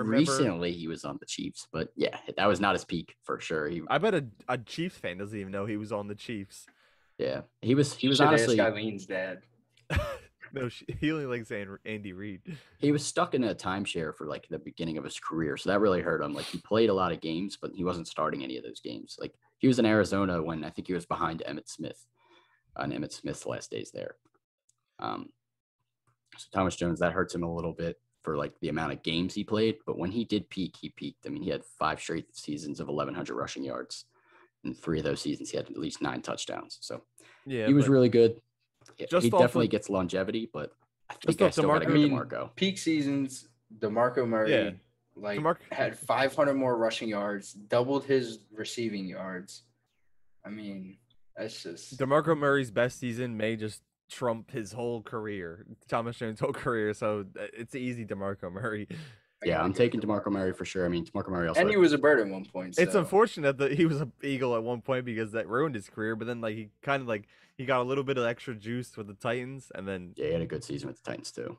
recently he was on the Chiefs, but yeah, that was not his peak for sure. I bet a Chiefs fan doesn't even know he was on the Chiefs. Yeah, he was honestly Eileen's dad. No, he only likes Andy Reid. He was stuck in a timeshare for like the beginning of his career, so that really hurt him. Like he played a lot of games, but he wasn't starting any of those games. Like he was in Arizona when I think he was behind Emmitt Smith on Emmitt Smith's last days there. So Thomas Jones, that hurts him a little bit for like the amount of games he played, but when he did peak, he peaked. I mean, he had 5 straight seasons of 1,100 rushing yards. In 3 of those seasons, he had at least 9 touchdowns. So yeah, he was really good. He definitely gets longevity, but I think I still got to go DeMarco. Peak seasons, DeMarco Murray had 500 more rushing yards, doubled his receiving yards. I mean, that's just DeMarco Murray's best season may just trump his whole career, Thomas Jones' whole career. So it's easy, DeMarco Murray. Yeah, I'm taking DeMarco Murray for sure. I mean, DeMarco Murray also. And he was a bird at one point. So. It's unfortunate that he was an Eagle at one point because that ruined his career. But then, like, he kind of like he got a little bit of extra juice with the Titans, and then yeah, he had a good season with the Titans too.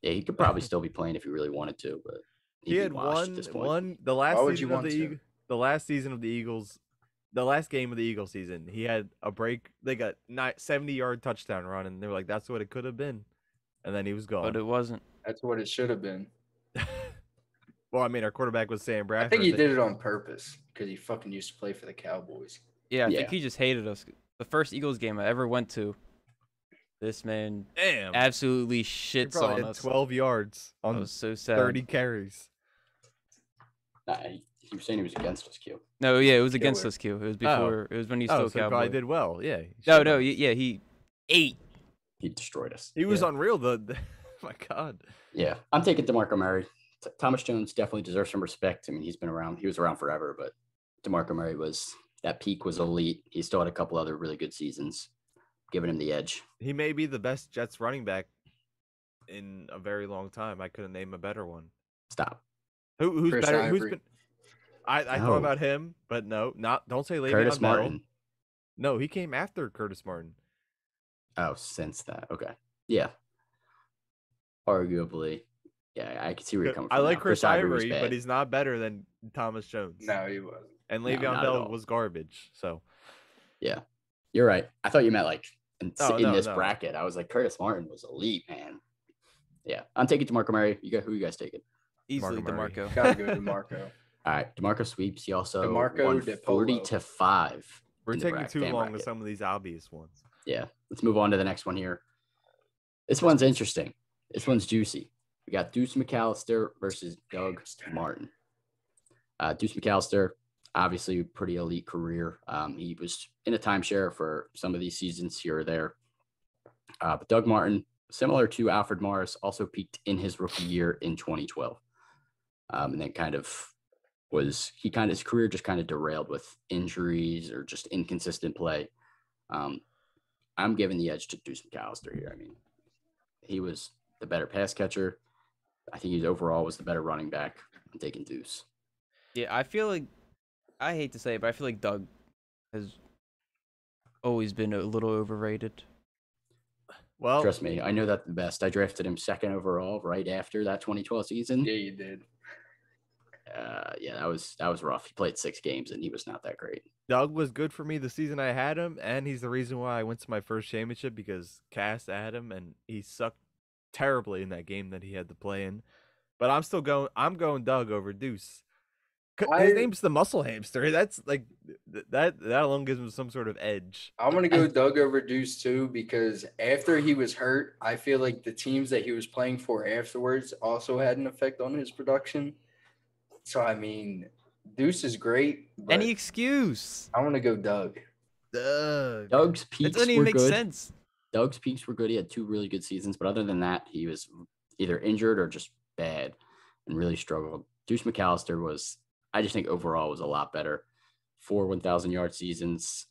Yeah, he could probably still be playing if he really wanted to, but he had the last season of the last season of the Eagles. The last game of the Eagles season, he had a break. They got 70-yard touchdown run, and they were like, "That's what it could have been," and then he was gone. But it wasn't. That's what it should have been. Well, I mean, our quarterback was Sam Bradford. I think he did it on purpose because he fucking used to play for the Cowboys. Yeah, I think he just hated us. The first Eagles game I ever went to, this man absolutely shits on us. 12 yards on was so sad. 30 carries. He was saying he was against us, Q. No, yeah, it was against us, Q. It was before. It was when he still so Cowboy. He did well, yeah. No, yeah, he ate. He destroyed us. He was unreal. Oh my God. Yeah, I'm taking DeMarco Murray. Thomas Jones definitely deserves some respect. I mean, he's been around. He was around forever, but DeMarco Murray that peak was elite. He still had a couple other really good seasons, giving him the edge. He may be the best Jets running back in a very long time. I couldn't name a better one. Stop. Who's Chris better? Ivory. Who's been? I thought about him, but no, don't say Le'Veon Curtis Bell. Martin. No, he came after Curtis Martin. Oh, since that. Okay. Yeah. Arguably. Yeah, I can see where you're coming from. I like Chris Ivory, but he's not better than Thomas Jones. No, he wasn't. And Le'Veon Bell was garbage. So, yeah, you're right. I thought you meant like in this bracket. I was like, Curtis Martin was elite, man. Yeah, I'm taking DeMarco Murray. Who you guys taking? Easily DeMarco. Gotta go DeMarco. All right, DeMarco sweeps. He also won DeMarco 40-5. We're taking too long with some of these obvious ones. Yeah, let's move on to the next one here. This one's interesting. This one's juicy. We got Deuce McAllister versus Doug Martin. Deuce McAllister, obviously a pretty elite career. He was in a timeshare for some of these seasons here or there. But Doug Martin, similar to Alfred Morris, also peaked in his rookie year in 2012. And then his career just kind of derailed with injuries or just inconsistent play. I'm giving the edge to Deuce McAllister here. I mean, he was the better pass catcher. I think he overall was the better running back. I'm taking Deuce. Yeah, I feel like, I hate to say it, but I feel like Doug has always been a little overrated. Well, trust me, I know that the best. I drafted him second overall right after that 2012 season. Yeah, you did. Yeah, that was rough. He played 6 games and he was not that great. Doug was good for me the season I had him, and he's the reason why I went to my first championship because Cass had him and he sucked terribly in that game that he had to play in. But I'm going Doug over Deuce. His name's the Muscle Hamster. That's like that alone gives him some sort of edge. I'm gonna go Doug over Deuce too because after he was hurt, I feel like the teams that he was playing for afterwards also had an effect on his production. So I mean, Deuce is great. Any excuse? I want to go Doug. Doug's peaks doesn't even make sense. Doug's peaks were good. He had 2 really good seasons, but other than that, he was either injured or just bad and really struggled. Deuce McAllister I just think overall was a lot better. 4 1,000-yard seasons,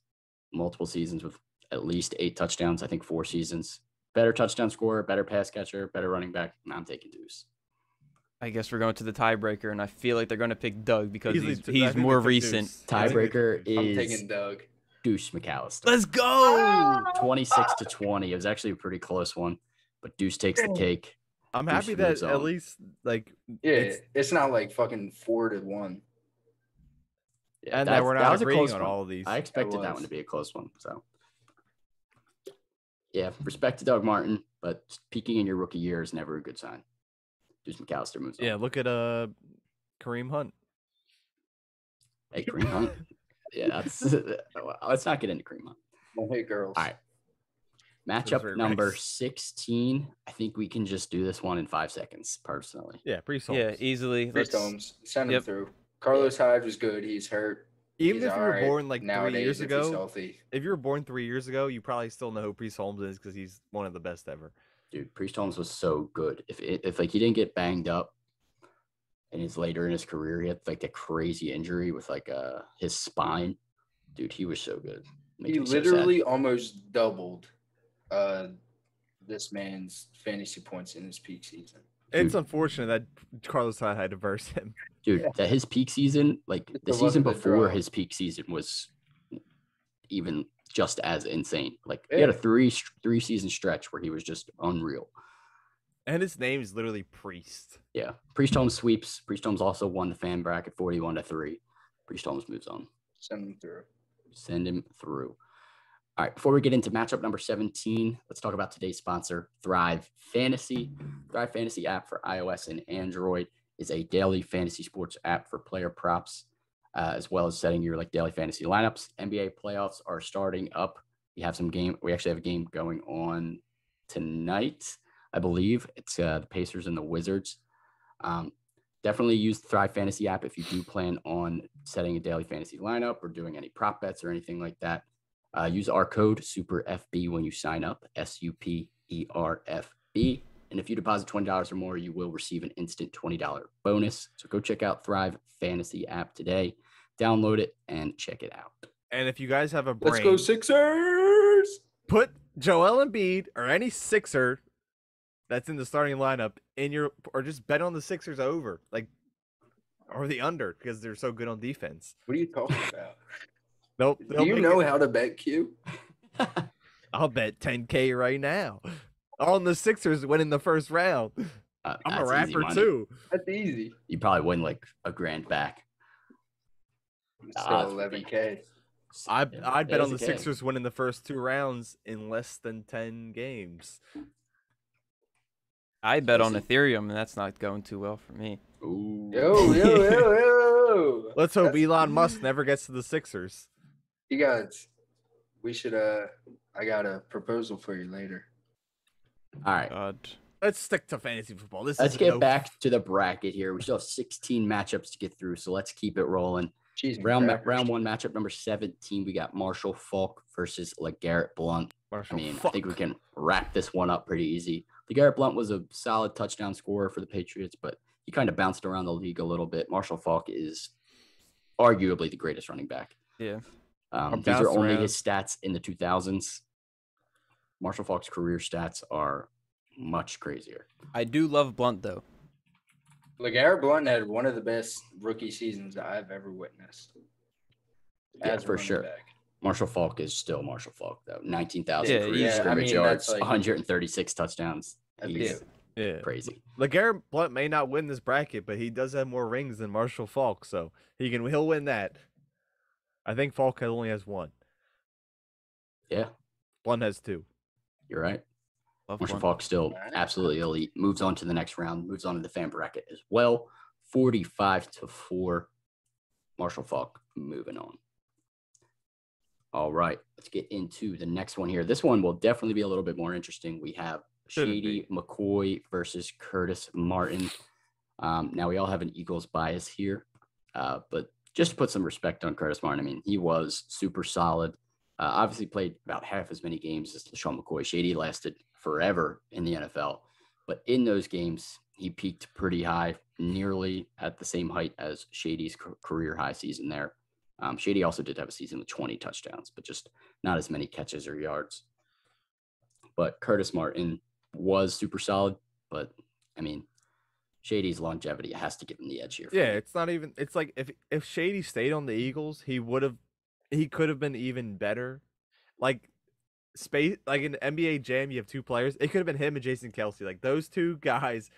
multiple seasons with at least 8 touchdowns. I think 4 seasons. Better touchdown scorer, better pass catcher, better running back. I'm taking Deuce. I guess we're going to the tiebreaker, and I feel like they're going to pick Doug because he's more recent. Tiebreaker is I'm taking Doug. Deuce McAllister. Let's go! 26-20. It was actually a pretty close one, but Deuce takes the cake. I'm happy that at least it's not like fucking 4-1. Yeah, and that we're not agreeing on all of these. I expected that one to be a close one. So, yeah, respect to Doug Martin, but peaking in your rookie year is never a good sign. Deuce McAllister moves on. Yeah, look at Kareem Hunt. Hey, Kareem Hunt. Yeah, let's not get into Kareem Hunt. Hey, girls. All right. Matchup number 16. I think we can just do this one in 5 seconds, personally. Yeah, Priest Holmes. Yeah, easily. Priest Holmes. Send him through. Carlos Hyde was good. He's hurt. Even if you were born like 3 years ago, if you were born 3 years ago, you probably still know who Priest Holmes is because he's one of the best ever. Dude, Priest Holmes was so good. If like he didn't get banged up, and he's later in his career, he had like a crazy injury with like his spine. Dude, he was so good. He literally almost doubled this man's fantasy points in his peak season. It's unfortunate that Carlos Hyde had to verse him. Dude, that his peak season, like the season before his peak season was even just as insane. Like he had a three season stretch where he was just unreal. And his name is literally Priest. Yeah. Priest Holmes sweeps. Priest Holmes also won the fan bracket 41-3. Priest Holmes moves on. Send him through. All right, before we get into matchup number 17, let's talk about today's sponsor, Thrive Fantasy. Thrive Fantasy app for iOS and Android is a daily fantasy sports app for player props, as well as setting your daily fantasy lineups. NBA playoffs are starting up. We actually have a game going on tonight, I believe. It's the Pacers and the Wizards. Definitely use the Thrive Fantasy app if you do plan on setting a daily fantasy lineup or doing any prop bets or anything like that. Use our code SUPERFB when you sign up, SUPERFB. And if you deposit $20 or more, you will receive an instant $20 bonus. So go check out Thrive Fantasy app today. Download it and check it out. And if you guys have a brain, let's go Sixers! Put Joel Embiid or any Sixer that's in the starting lineup or just bet on the Sixers over, or the under, because they're so good on defense. What are you talking about? Nope. Do you know how to bet, Q? I'll bet $10K right now on the Sixers winning the first round. I'm a rapper too. That's easy. You probably win a grand back. Still 11K. I'd bet on the Sixers winning the first 2 rounds in less than 10 games. I bet on Ethereum, and that's not going too well for me. Ooh. Yo. Let's hope Elon Musk never gets to the Sixers. You guys, we should, I got a proposal for you later. All right. God. Let's stick to fantasy football. Let's get back to the bracket here. We still have 16 matchups to get through, so let's keep it rolling. Round 1 matchup number 17, we got Marshall Faulk versus LeGarrette Blount. I think we can wrap this one up pretty easy. LeGarrette Blount was a solid touchdown scorer for the Patriots, but he kind of bounced around the league a little bit. Marshall Faulk is arguably the greatest running back. Yeah. These are only his stats in the 2000s. Marshall Faulk's career stats are much crazier. I do love Blount, though. LeGarrette Blount had one of the best rookie seasons I've ever witnessed. Yeah, for sure. Back. Marshall Faulk is still Marshall Faulk, though. 19,000 career scrimmage yards, 136 touchdowns. He's crazy. LeGarrette Blount may not win this bracket, but he does have more rings than Marshall Faulk, so he'll win that. I think Faulk only has 1. Yeah. Blount has 2. You're right. Marshall Faulk still absolutely elite. Moves on to the next round. Moves on to the fan bracket as well. 45-4. Marshall Faulk moving on. All right, let's get into the next one here. This one will definitely be a little bit more interesting. We have Shady McCoy versus Curtis Martin. Now, we all have an Eagles bias here, but just to put some respect on Curtis Martin, he was super solid. Obviously played about half as many games as LeSean McCoy. Shady lasted forever in the NFL, but in those games, he peaked pretty high, nearly at the same height as Shady's career high season there. Shady also did have a season with 20 touchdowns, but just not as many catches or yards. But Curtis Martin was super solid, but Shady's longevity has to give him the edge here. Yeah, it's not even. It's like if Shady stayed on the Eagles, he could have been even better. Like in NBA Jam, you have 2 players. It could have been him and Jason Kelsey. Like those 2 guys.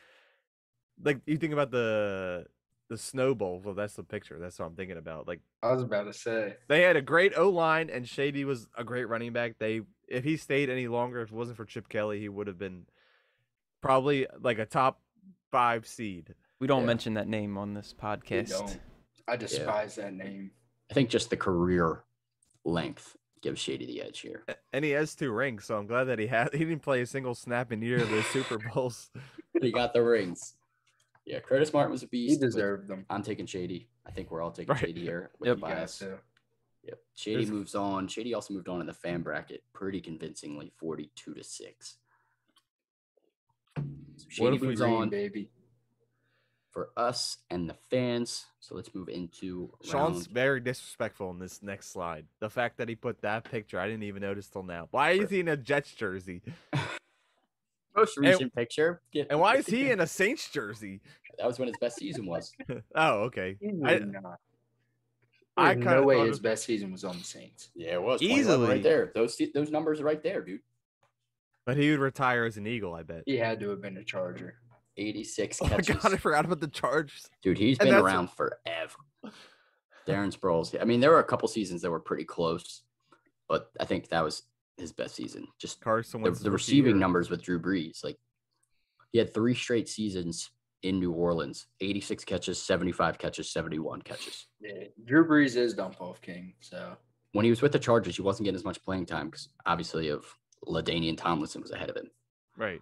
Like you think about the Snowball. Well, that's the picture. That's what I'm thinking about. Like I was about to say, they had a great O-line, and Shady was a great running back. If he stayed any longer, if it wasn't for Chip Kelly, he would have been probably like a top 5 seed. We don't mention that name on this podcast. We don't. I despise that name. I think just the career length gives Shady the edge here. And he has 2 rings, so I'm glad that he didn't play a single snap in either of those Super Bowls. He got the rings. Yeah, Curtis Martin was a beast. He deserved them. I'm taking Shady. I think we're all taking Shady here with the bias. Yep. Shady moves on. Shady also moved on in the fan bracket pretty convincingly, 42-6. So Shady moves on, baby, for us and the fans. So let's move into Sean's very disrespectful in this next slide. The fact that he put that picture, I didn't even notice till now. Why is he in a Jets jersey? Most recent picture. And why is he in a Saints jersey? That was when his best season was. Oh, okay. Not. I There's no way his best season was on the Saints. Yeah, it was Easily. right there. Those numbers are right there, dude. But he would retire as an Eagle, I bet. He had to have been a Charger. 86 Oh my catches. God, I forgot about the Chargers. Dude, he's been around forever. Darren Sproles. I mean, there were a couple seasons that were pretty close, but I think that was his best season. Just Carson Wentz the receiving numbers with Drew Brees. Like, he had 3 straight seasons in New Orleans, 86 catches, 75 catches, 71 catches. Yeah, Drew Brees is dump-off king. So when he was with the Chargers, he wasn't getting as much playing time because obviously of LaDainian Tomlinson was ahead of him. Right.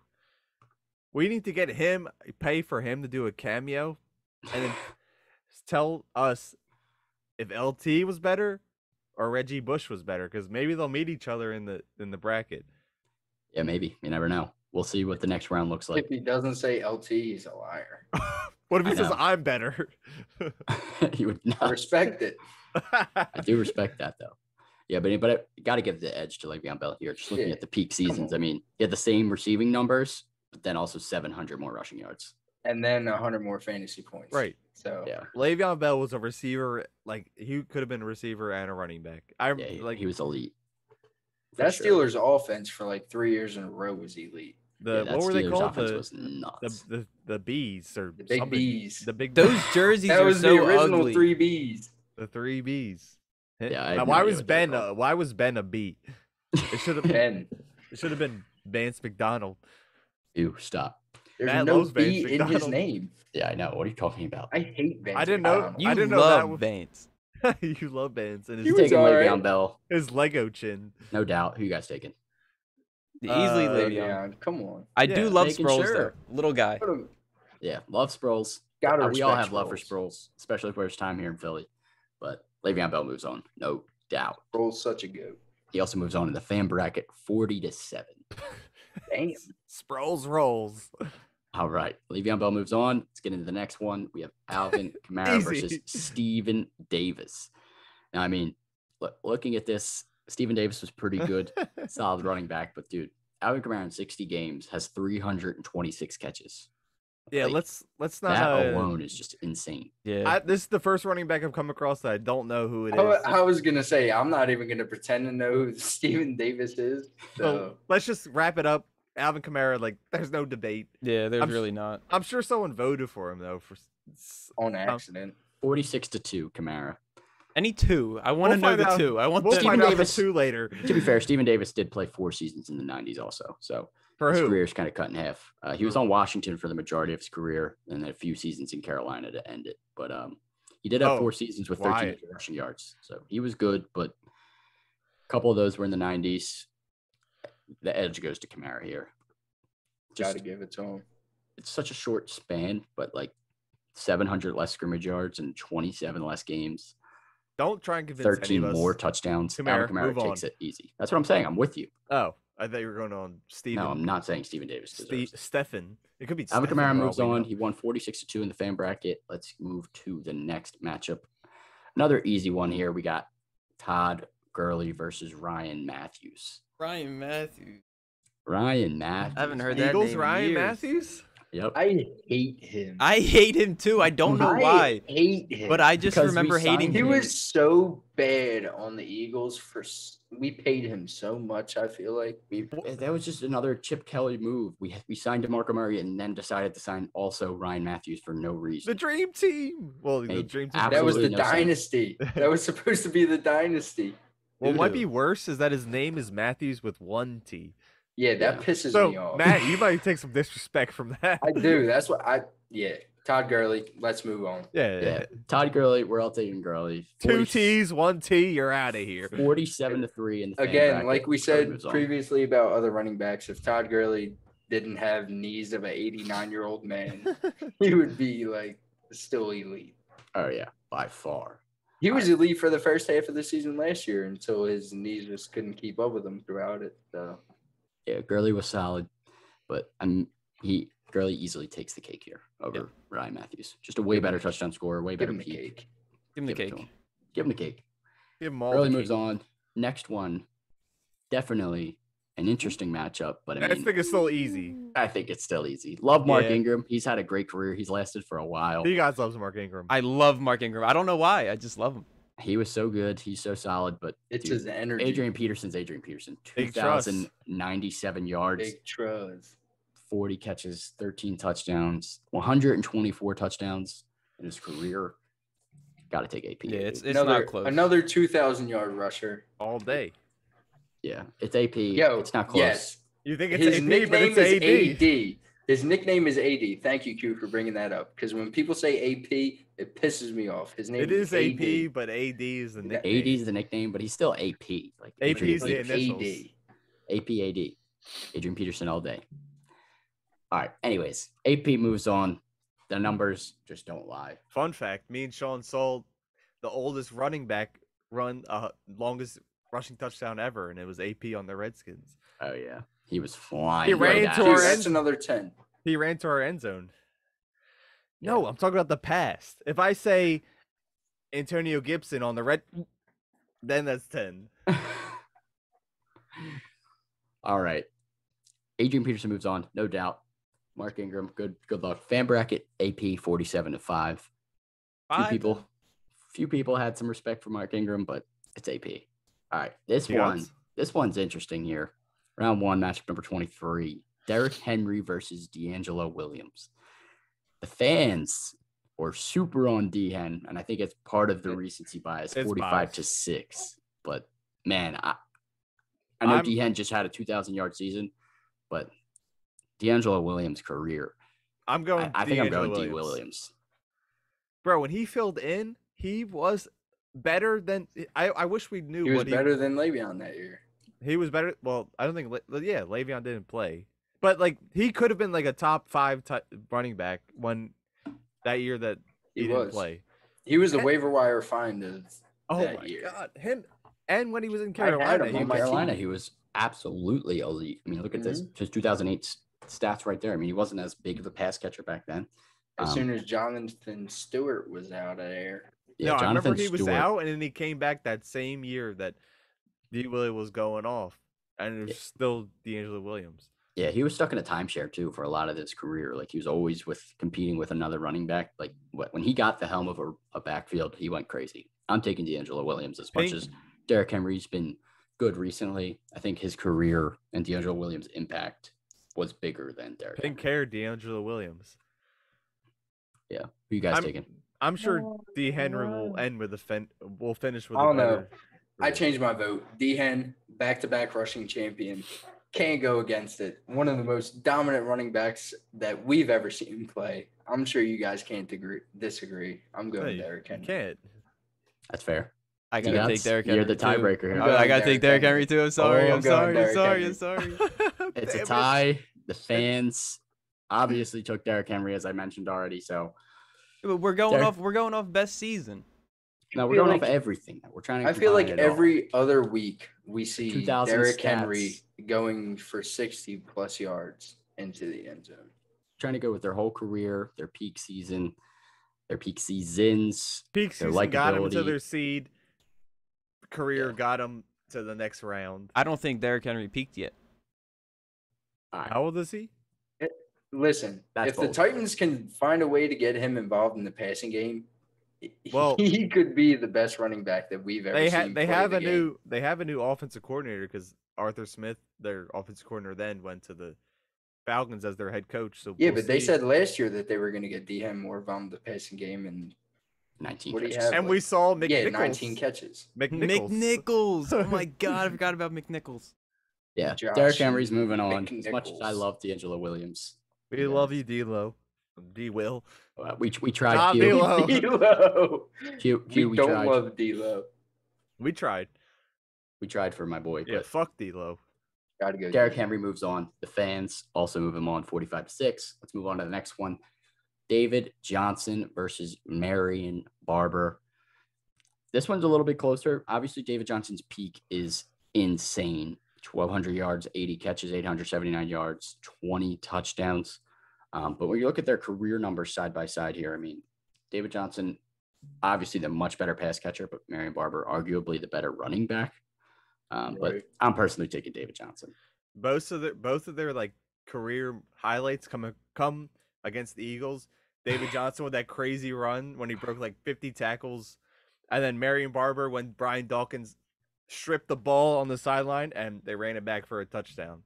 We need to get him, pay for him to do a cameo, and then tell us if LT was better or Reggie Bush was better, because maybe they'll meet each other in the bracket. Yeah, maybe. You never know. We'll see what the next round looks like. if he doesn't say LT, he's a liar. What if he I says know. I'm better? He would I not. respect it. I do respect that though. Yeah, but I got to give the edge to Le'Veon Bell here. Just looking Yeah. at the peak seasons, on. I mean, he had the same receiving numbers, but then also 700 more rushing yards. And then 100 more fantasy points. Right. So Yeah, Le'Veon Bell was a receiver, like he could have been a receiver and a running back. he was elite. For that sure. Steelers offense for like 3 years in a row was elite. The that what were they Steelers called? offense was nuts. The bees or The big something. B's. The big Those jerseys That are was so the original ugly. 3 B's. The 3 Bs. Yeah, I had Now, no why idea was what they were Ben? called. Why was Ben a bee? It should have. Ben. It should have been Vance McDonald. Ew, stop. There's Matt no loves Vance B in his McDonald. name. Yeah, I know. What are you talking about? I hate Vance. I didn't know- McDonald. You I didn't know love that was- Vance. You love Vance and He his, was Taking all Le'Veon right. Bell, his Lego chin. no doubt. Who you guys taking? Easily Le'Veon. Le'Veon, come on. I Yeah, do love making Sproles sure. though. Little guy. Put him- Yeah, love Sproles. Gotta We all respect have love for Sproles. Sproles, especially for his time here in Philly. But Le'Veon Bell moves on, no doubt. Sproles such a goat. He also moves on in the fan bracket, 40-7. Damn. Sproles rolls. All right, Le'Veon Bell moves on. Let's get into the next one. We have Alvin Kamara Easy. versus Steven Davis. Now, I mean, looking at this, Steven Davis was pretty good, solid running back. But dude, Alvin Kamara in 60 games has 326 catches. Yeah, Like, let's not. that alone is just insane. Yeah. This is the first running back I've come across that I don't know who it is. I was gonna say I'm not even gonna pretend to know who Steven Davis is. So So let's just wrap it up. Alvin Kamara, like, there's no debate. Yeah, there's I'm really not. I'm sure someone voted for him though. on accident. 46-2, Kamara. Any two. I want to We'll know find the out. two. I want We'll the Steven find out Davis- the 2 later. To be fair, Steven Davis did play 4 seasons in the 90s also. So For his who? career's kind of cut in half. He was on Washington for the majority of his career and then a few seasons in Carolina to end it. But he did have Oh, 4 seasons with 13 Wyatt. rushing yards. So he was good, but a couple of those were in the 90s. The edge goes to Kamara here. Gotta give it to him. It's such a short span, but like 700 less scrimmage yards and 27 less games, Don't try and convince 13 any of us. more touchdowns. Kamara, Alvin Kamara move takes on. it easy. That's what I'm saying. I'm with you. Oh, I thought you were going on Steven. No, I'm not saying Steven Davis deserves it. Stefan. It could be Alvin Stefan Kamara for all moves we on. know. He won 46-2 in the fan bracket. Let's move to the next matchup. Another easy one here. We got Todd Gurley versus Ryan Matthews. Ryan Matthews. Ryan Matthews. I haven't heard that Eagles, name in Ryan years. Matthews. Yep. I hate him. I hate him too. I don't know I why, hate him. but I just Because we remember hating signed He him. was so bad on the Eagles we paid him so much. I feel like That was just another Chip Kelly move. We signed DeMarco Murray and then decided to sign also Ryan Matthews for no reason. The dream team. Well, the Made dream team. that was the Absolutely no sense. dynasty. That was supposed to be the dynasty. What might Doo-doo. be worse is that his name is Matthews with 1 T. Yeah, that Yeah. pisses So me off. Matt, you might take some disrespect from that. I do. That's what yeah. Todd Gurley. Let's move on. Yeah. Yeah. Todd Gurley, we're all taking Gurley. 2 T's, 1 T. You're out of here. 47-3 in the fan Again, bracket. like we Gurley said moves on. previously about other running backs, if Todd Gurley didn't have knees of an 89-year-old man, he would be like still elite. Oh yeah, by far. He was elite for the first half of the season last year until his knees just couldn't keep up with him throughout it. So Yeah, Gurley was solid, but Gurley easily takes the cake here over Ryan Matthews. Just a way better touchdown scorer, way give better him the peak. cake. Give him the Give it to cake. him. Give him the cake. Give him all Gurley the moves cake. on. Next one, definitely an interesting matchup, but I think it's still easy. I think it's still easy. Love Mark Yeah. Ingram. He's had a great career. He's lasted for a while. You guys love Mark Ingram. I love Mark Ingram. I don't know why. I just love him. He was so good. He's so solid, but it's his energy. Adrian Peterson's Adrian Peterson. 2,097 yards. Big trust. 40 catches, 13 touchdowns, 124 touchdowns in his career. Got to take AP. Yeah, it's not close. Another 2,000-yard rusher. All day. Yeah, it's AP. Yo, it's not close. Yes. You think it's his AP, nickname but it's is AD. AD. His nickname is AD. Thank you, Q, for bringing that up. Because when people say AP, it pisses me off. His name is AD. AP, but AD is the nickname. AD is the nickname, but he's still AP. Like AP is the like initials. AD. Adrian Peterson all day. All right. Anyways, AP moves on. The numbers just don't lie. Fun fact: me and Sean sold the oldest running back longest rushing touchdown ever, and it was AP on the Redskins. Oh yeah, he was flying. He ran right to at our us. That's another 10. He ran to our end zone. No, I'm talking about the past. If I say Antonio Gibson on the then that's 10. All right. Adrian Peterson moves on, no doubt. Mark Ingram, good luck. Fan bracket, AP 47-5. Few people had some respect for Mark Ingram, but it's AP. All right. This one's interesting here. Round 1, matchup number 23. Derrick Henry versus D'Angelo Williams. The fans were super on D-Hen, and I think it's part of the recency bias, 45-6. But man, I know D-Hen just had a 2,000-yard season, but D'Angelo Williams' career. I think I'm going D. Williams. Bro, when he filled in, he was better than I wish we knew. He was better than Le'Veon that year. He was better. Well, I don't think. Le'Veon didn't play, but like he could have been like a top 5 running back when that year that he didn't play. He was the waiver wire find of that year. God, him. And when he was in Carolina, he was absolutely elite. I mean, look at his 2008 stats right there. I mean, he wasn't as big of a pass catcher back then. As soon as Jonathan Stewart was out of there. Yeah, I remember he was out, and then he came back that same year that D. Willie was going off, and it was still D'Angelo Williams. Yeah, he was stuck in a timeshare too for a lot of his career. Like he was always competing with another running back. Like when he got the helm of a backfield, he went crazy. I'm taking D'Angelo Williams as much as Derrick Henry's been good recently. I think his career and D'Angelo Williams' impact was bigger than Derrick Henry. Pink hair, D'Angelo Williams. Yeah, who you guys taking? I'm sure D. Henry will end with will finish with. I don't know. I changed my vote. D-Hen, back-to-back rushing champion. Can't go against it. One of the most dominant running backs that we've ever seen play. I'm sure you guys can't disagree. I'm going Derrick Henry. Can't. That's fair. I gotta take Derrick Henry. You're the tiebreaker here. I gotta take Derrick Henry too. I'm sorry. I'm sorry. It's a tie. The fans obviously took Derrick Henry, as I mentioned already. So we're going off best season. No, we're going off everything. We're trying to. I feel like every other week we see Derrick stats. Henry going for 60+ yards into the end zone. Trying to go with their whole career, their peak season, their peak seasons. Peak season got them to their seed. Career got them to the next round. I don't think Derrick Henry peaked yet. Right. How old is he? Listen, if the Titans can find a way to get him involved in the passing game, he could be the best running back that we've ever seen. They have a new offensive coordinator because Arthur Smith, their offensive coordinator, then went to the Falcons as their head coach. So they said last year that they were going to get D-Hen more involved in the passing game and 19 catches. And we saw McNichols. 19 catches. McNichols. Oh my God, I forgot about McNichols. Yeah, Derrick Henry's moving on. As much as I love D'Angelo Williams. We love you, D-Lo. D-Will. We tried D-Lo. We don't love D-Lo. We tried. We tried for my boy. Yeah, fuck D-Lo. Gotta go. Derrick Henry moves on. The fans also move him on 45-6. Let's move on to the next one. David Johnson versus Marion Barber. This one's a little bit closer. Obviously, David Johnson's peak is insane. 1,200 yards, 80 catches, 879 yards, 20 touchdowns. But when you look at their career numbers side by side here, I mean, David Johnson, obviously the much better pass catcher, but Marion Barber, arguably the better running back. But I'm personally taking David Johnson. both of their like career highlights come against the Eagles. David Johnson with that crazy run when he broke like 50 tackles, and then Marion Barber when Brian Dawkins stripped the ball on the sideline and they ran it back for a touchdown.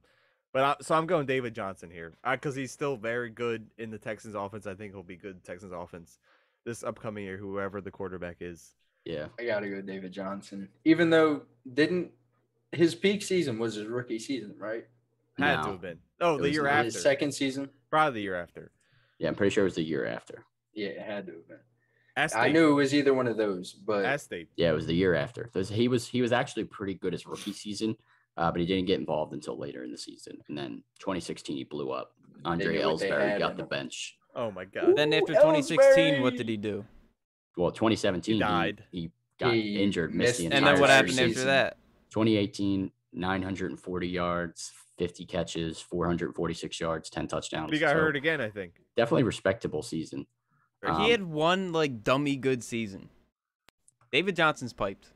But so I'm going David Johnson here because he's still very good in the Texans offense. I think he'll be good in Texans offense this upcoming year, whoever the quarterback is. Yeah, I gotta go David Johnson. Even though his peak season was his rookie season, right? Had to have been. Oh, the year after. His second season? Probably the year after. Yeah, I'm pretty sure it was the year after. Yeah, it had to have been. State. I knew it was either one of those, but State. Yeah, it was the year after. He was actually pretty good his rookie season, but he didn't get involved until later in the season. And then 2016 he blew up. Andre Ellsbury got the bench. Oh my God! Then after 2016, what did he do? Well, 2017 he died. He got injured, missed the entire season. And then what happened season. after that? 2018, 940 yards, 50 catches, 446 yards, 10 touchdowns. But he got hurt again, I think. Definitely respectable season. He had one like dummy good season. David Johnson's piped.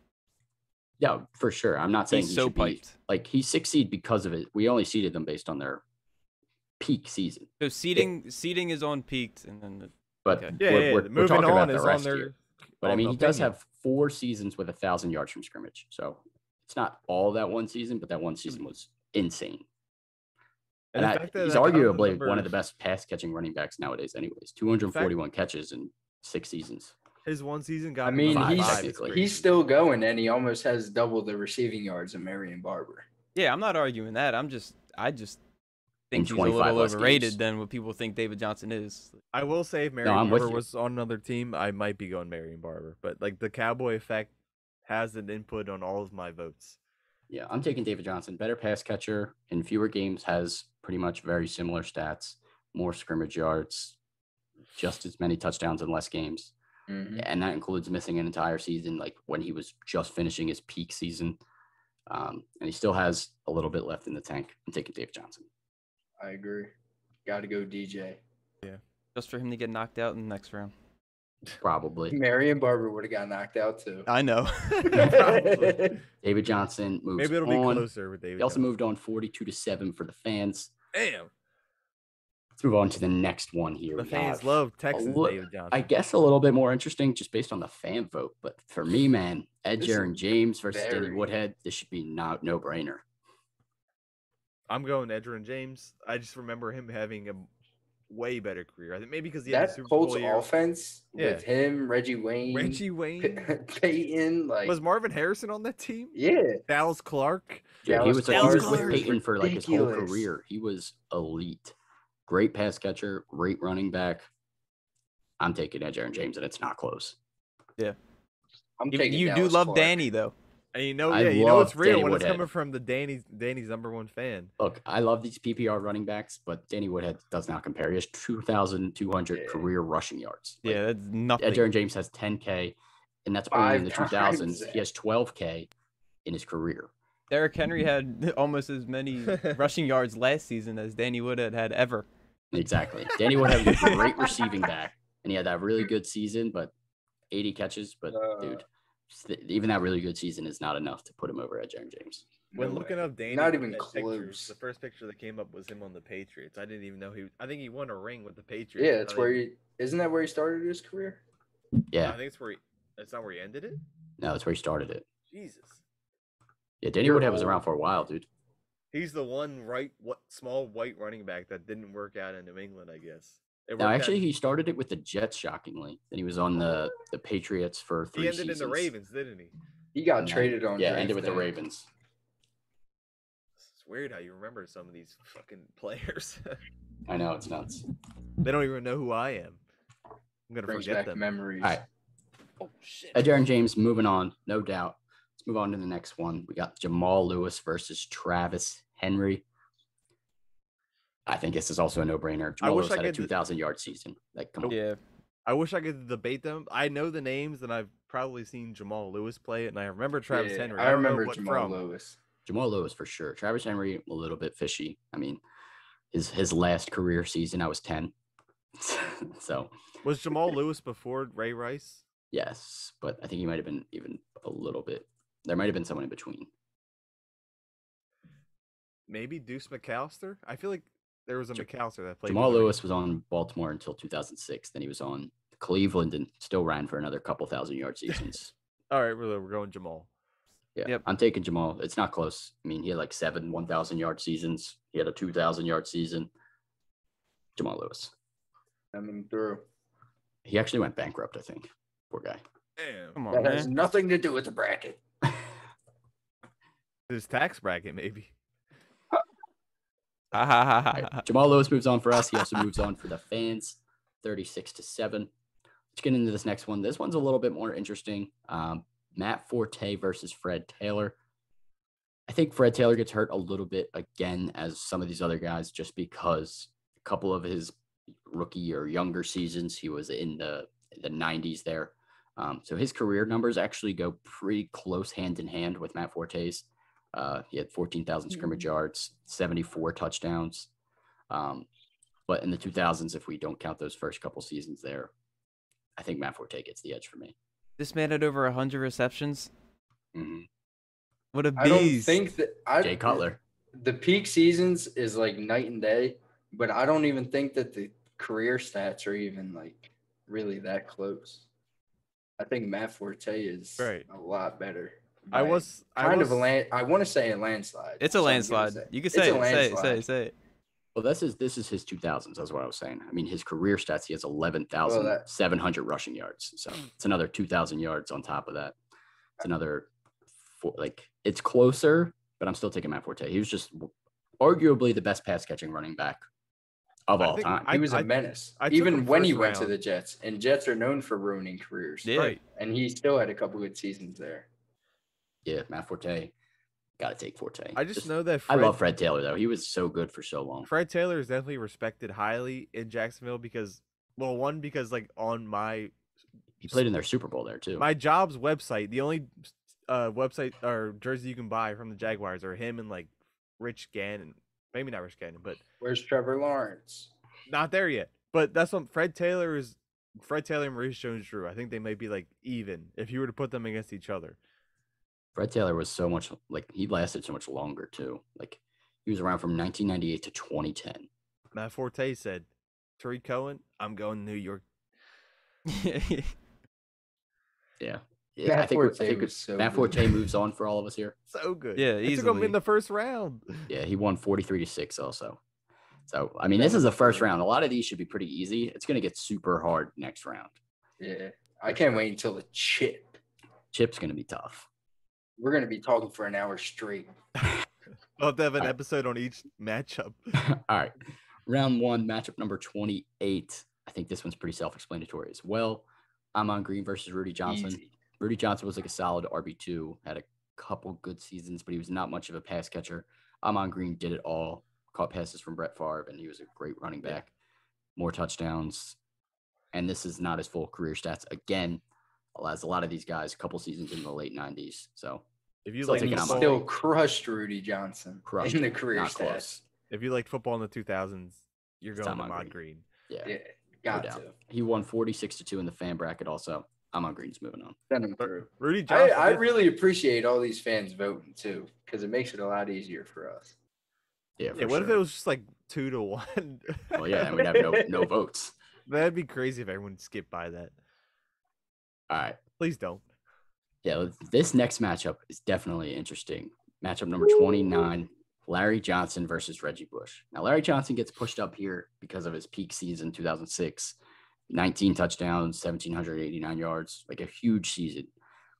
Yeah, for sure. I'm not saying he's he so should piped. Like he succeed because of it. We only seeded them based on their peak season. So seeding is on peaked, and then. But okay. we're talking about the rest here. But I mean, he does opinion. have 4 seasons with 1,000 yards from scrimmage. So it's not all that one season, but that one season was insane. And he's arguably one of the best pass catching running backs nowadays. Anyways, 241 catches in 6 seasons. His one season got. I mean, technically. he's still going, and he almost has double the receiving yards of Marion Barber. Yeah, I'm not arguing that. I just think he's a little overrated than what people think David Johnson is. I will say if Marion Barber was on another team, I might be going Marion Barber. But like the Cowboy effect has an input on all of my votes. Yeah, I'm taking David Johnson. Better pass catcher in fewer games, has pretty much very similar stats, more scrimmage yards, just as many touchdowns in less games. Mm-hmm. And that includes missing an entire season, like when he was just finishing his peak season. And he still has a little bit left in the tank. I'm taking David Johnson. I agree. Got to go DJ. Yeah. Just for him to get knocked out in the next round. Probably. Marion Barber would have got knocked out too. I know. David Johnson moves on. Maybe it'll be closer with David. He also moved on 42-7 for the fans. Damn. Let's move on to the next one here. The fans love Texans David Johnson. I guess a little bit more interesting just based on the fan vote. But for me, man, Edgerrin James versus Danny Woodhead, this should be no-brainer. I'm going Edgerrin James. I just remember him having a way better career. I think maybe because he had the Super Bowl year. Offense with him, Reggie Wayne, Peyton, like was Marvin Harrison on that team? Yeah, Dallas Clark. Yeah, he was with Peyton for like his whole career. He was elite. Great pass catcher, great running back. I'm taking Edgerrin James, and it's not close. Yeah, I'm taking. You do love Danny though. And you know it's real when it's coming from the Danny's #1 fan. Look, I love these PPR running backs, but Danny Woodhead does not compare. He has 2,200 career rushing yards. Like, yeah, that's nothing. Edgerrin James has 10K, and that's only in the 2000s. He has 12K in his career. Derrick Henry had almost as many rushing yards last season as Danny Woodhead had ever. Exactly. Danny Woodhead was a great receiving back, and he had that really good season, but 80 catches. But, dude, even that really good season is not enough to put him over Edgerrin James. When looking up Danny, not even close. Pictures, the first picture that came up was him on the Patriots. I didn't even know I think he won a ring with the Patriots. Yeah, it's isn't that where he started his career? Yeah. I think it's where that's not where he ended it? No, that's where he started it. Jesus. Yeah, Danny Woodhead was around for a while, dude. He's the one small white running back that didn't work out in New England, I guess. No, actually, he started it with the Jets, shockingly. Then he was on the Patriots for 3 seasons. He ended in the Ravens, didn't he? He got traded on. Yeah, ended with the Ravens. It's weird how you remember some of these fucking players. I know, it's nuts. They don't even know who I am. I'm going to forget them. Memories. All right. Oh, shit. Edgerrin James moving on, no doubt. Let's move on to the next one. We got Jamal Lewis versus Travis Henry. I think this is also a no-brainer. Jamal Lewis had a 2,000-yard season. Like, come on. Yeah. I wish I could debate them. I know the names, and I've probably seen Jamal Lewis play it, and I remember Travis Henry. I remember Jamal Lewis. Jamal Lewis for sure. Travis Henry, a little bit fishy. I mean, his last career season, I was 10. So was Jamal Lewis before Ray Rice? Yes, but I think he might have been even a little bit. There might have been someone in between. maybe Deuce McAllister. I feel like there was a McAllister that played. Jamal Lewis was on Baltimore until 2006. Then he was on Cleveland and still ran for another couple 1,000-yard seasons. All right, we're going Jamal. Yeah, yep. I'm taking Jamal. It's not close. I mean, he had like 7 1,000-yard seasons. He had a 2,000-yard season. Jamal Lewis. Coming through. He actually went bankrupt, I think. Poor guy. Damn. Come on, that has nothing to do with the bracket. His tax bracket, maybe. Right. Jamal Lewis moves on for us. He also moves on for the fans, 36-7. Let's get into this next one. This one's a little bit more interesting. Matt Forte versus Fred Taylor. I think Fred Taylor gets hurt a little bit again as some of these other guys, just because a couple of his rookie or younger seasons, he was in the 90s there. So his career numbers actually go pretty close hand in hand with Matt Forte's. He had 14,000 scrimmage yards, 74 touchdowns. But in the 2000s, if we don't count those first couple seasons there, I think Matt Forte gets the edge for me. This man had over 100 receptions. Mm-hmm. What a beast. I don't think that Jay Cutler. The peak seasons is like night and day, but I don't even think that the career stats are even like really that close. I think Matt Forte is a lot better. I want to say a landslide. It's a landslide. You can say it. Say it. Well, this is his 2000s. That's what I was saying. I mean, his career stats, he has 11,700 rushing yards. So it's another 2,000 yards on top of that. It's another it's closer, but I'm still taking Matt Forte. He was just arguably the best pass catching running back of all time. He was a menace, even when he went to the Jets. And Jets are known for ruining careers. Yeah. Right. And he still had a couple good seasons there. Yeah, Matt Forte. Got to take Forte. I just know that I love Fred Taylor, though. He was so good for so long. Fred Taylor is definitely respected highly in Jacksonville because like on my... He played in their Super Bowl there, too. My job's website, the only website or jersey you can buy from the Jaguars are him and like Rich Gannon. Maybe not Rich Gannon, but... Where's Trevor Lawrence? Not there yet. But that's what Fred Taylor and Maurice Jones-Drew. I think they might be like even if you were to put them against each other. Fred Taylor was so much he lasted so much longer too. Like he was around from 1998 to 2010. Matt Forte said, "Tariq Cohen, I'm going to New York." Yeah. I think Matt Forte moves on for all of us here. So good. Yeah, he took him in the first round. Yeah, he won 43-6 also. So I mean, this is the first round. A lot of these should be pretty easy. It's going to get super hard next round. Yeah, I can't wait until the chip. Chip's going to be tough. We're going to be talking for an hour straight. We'll have to have an episode on each matchup. All right. Round 1, matchup number 28. I think this one's pretty self-explanatory as well. Amon Green versus Rudy Johnson. Easy. Rudy Johnson was like a solid RB2, had a couple good seasons, but he was not much of a pass catcher. Amon Green did it all, caught passes from Brett Favre, and he was a great running back. More touchdowns. And this is not his full career stats. Again, as a lot of these guys, a couple seasons in the late 90s. So if you still crushed Rudy Johnson in the career stats. Close. If you liked football in the 2000s, you're going to Ahman Green. Yeah, got to. He won 46-2 in the fan bracket also. Ahman Green's moving on. Send him through. Rudy Johnson. I really appreciate all these fans voting too, because it makes it a lot easier for us. Yeah, what if it was just like 2-1? Well, yeah, and we'd have no votes. That'd be crazy if everyone skipped by that. All right. Please don't. Yeah, this next matchup is definitely interesting. Matchup number 29, Larry Johnson versus Reggie Bush. Now, Larry Johnson gets pushed up here because of his peak season, 2006. 19 touchdowns, 1,789 yards, like a huge season.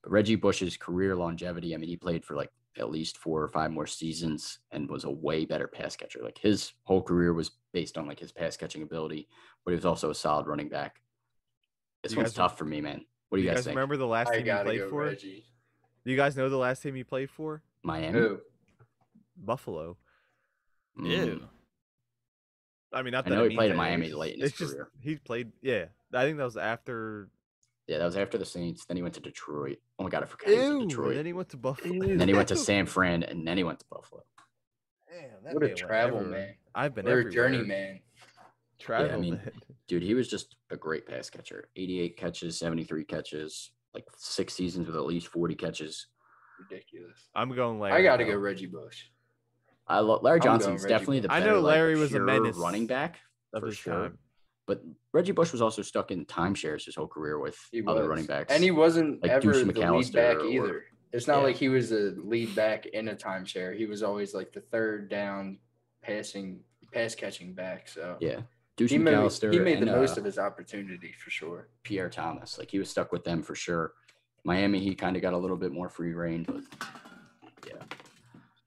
But Reggie Bush's career longevity, I mean, he played for like at least 4 or 5 more seasons and was a way better pass catcher. Like his whole career was based on like his pass catching ability, but he was also a solid running back. This one's tough for me, man. What do you guys think? Remember the last team he played for? Reggie. Do you guys know the last team he played for? Miami. Who? Buffalo. Ew. I mean, not I that know he played in Miami late in his just, career. He played, yeah. I think that was after. Yeah, that was after the Saints. Then he went to Detroit. Oh my God, I forgot he was in Detroit. And then he went to Buffalo. And then he went to San Fran, and then he went to Buffalo. Damn, what a travel man! I've been a everywhere. journeyman. Travel, yeah, I mean, man. Dude, he was just a great pass catcher. 88 catches, 73 catches, like 6 seasons with at least 40 catches. Ridiculous. I'm going like I got to go Reggie Bush. Larry Johnson's definitely the better, I know Larry was a pure menace running back for sure. Time. But Reggie Bush was also stuck in timeshares his whole career with other running backs. And he wasn't like ever Deuce the lead McAllister back either. It's not yeah. like he was a lead back in a timeshare. He was always like the third down pass catching back. So yeah, Deuce McAllister. He made the most of his opportunity for sure. Pierre Thomas, like he was stuck with them for sure. Miami, he kind of got a little bit more free reign, but yeah,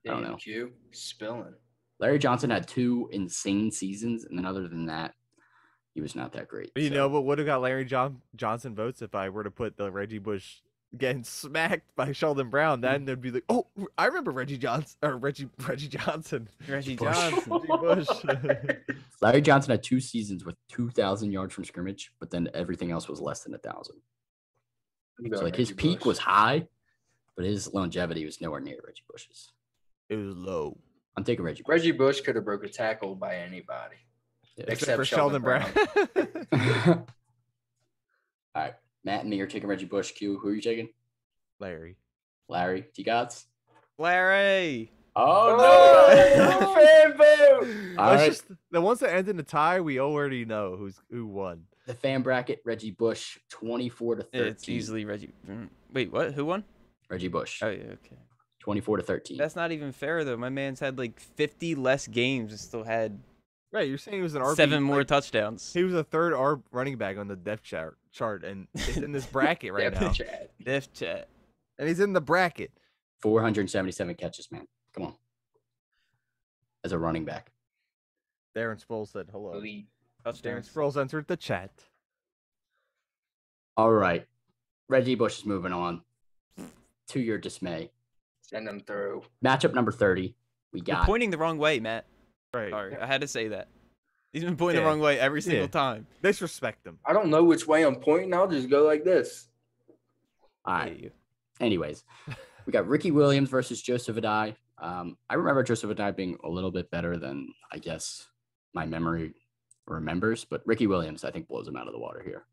I don't know. Q spilling. Larry Johnson had 2 insane seasons, and then other than that, he was not that great. You know, but would have got Larry Johnson votes if I were to put the Reggie Bush getting smacked by Sheldon Brown. Then they'd be like, "Oh, I remember Reggie Johnson or Reggie Johnson, Reggie Bush. Johnson, Reggie Bush." Larry Johnson had 2 seasons with 2,000 yards from scrimmage, but then everything else was less than 1,000. So like his peak was high, but his longevity was nowhere near Reggie Bush's. It was low. I'm taking Reggie Bush. Reggie Bush could have broke a tackle by anybody. Yeah. Except for Sheldon Brown. All right. Matt and me are taking Reggie Bush. Q, who are you taking? Larry. T-Gods? Larry. Oh, no! Fan vote! All right. Just, the ones that end in a tie, we already know who won. The fan bracket, Reggie Bush, 24-13. It's easily Reggie. Wait, what? Who won? Reggie Bush. Oh, yeah, okay. 24-13. That's not even fair, though. My man's had like 50 less games and still had Right, you're saying he was an RB, 7 more touchdowns. He was a third running back on the depth chart, and it's in this bracket right now. Depth chat. And he's in the bracket. 477 catches, man. Come on. As a running back. Darren Sproles said hello. Elite. Darren Sproles entered the chat. All right. Reggie Bush is moving on. To your dismay. Send him through. Matchup number 30. We got. You're pointing the wrong way, Matt. Right. Sorry, I had to say that. He's been pointing the wrong way every single time. Disrespect him. I don't know which way I'm pointing. I'll just go like this. All right. Anyways, we got Ricky Williams versus Joseph Addai. I remember Joseph Addai being a little bit better than, I guess, my memory remembers. But Ricky Williams, I think, blows him out of the water here.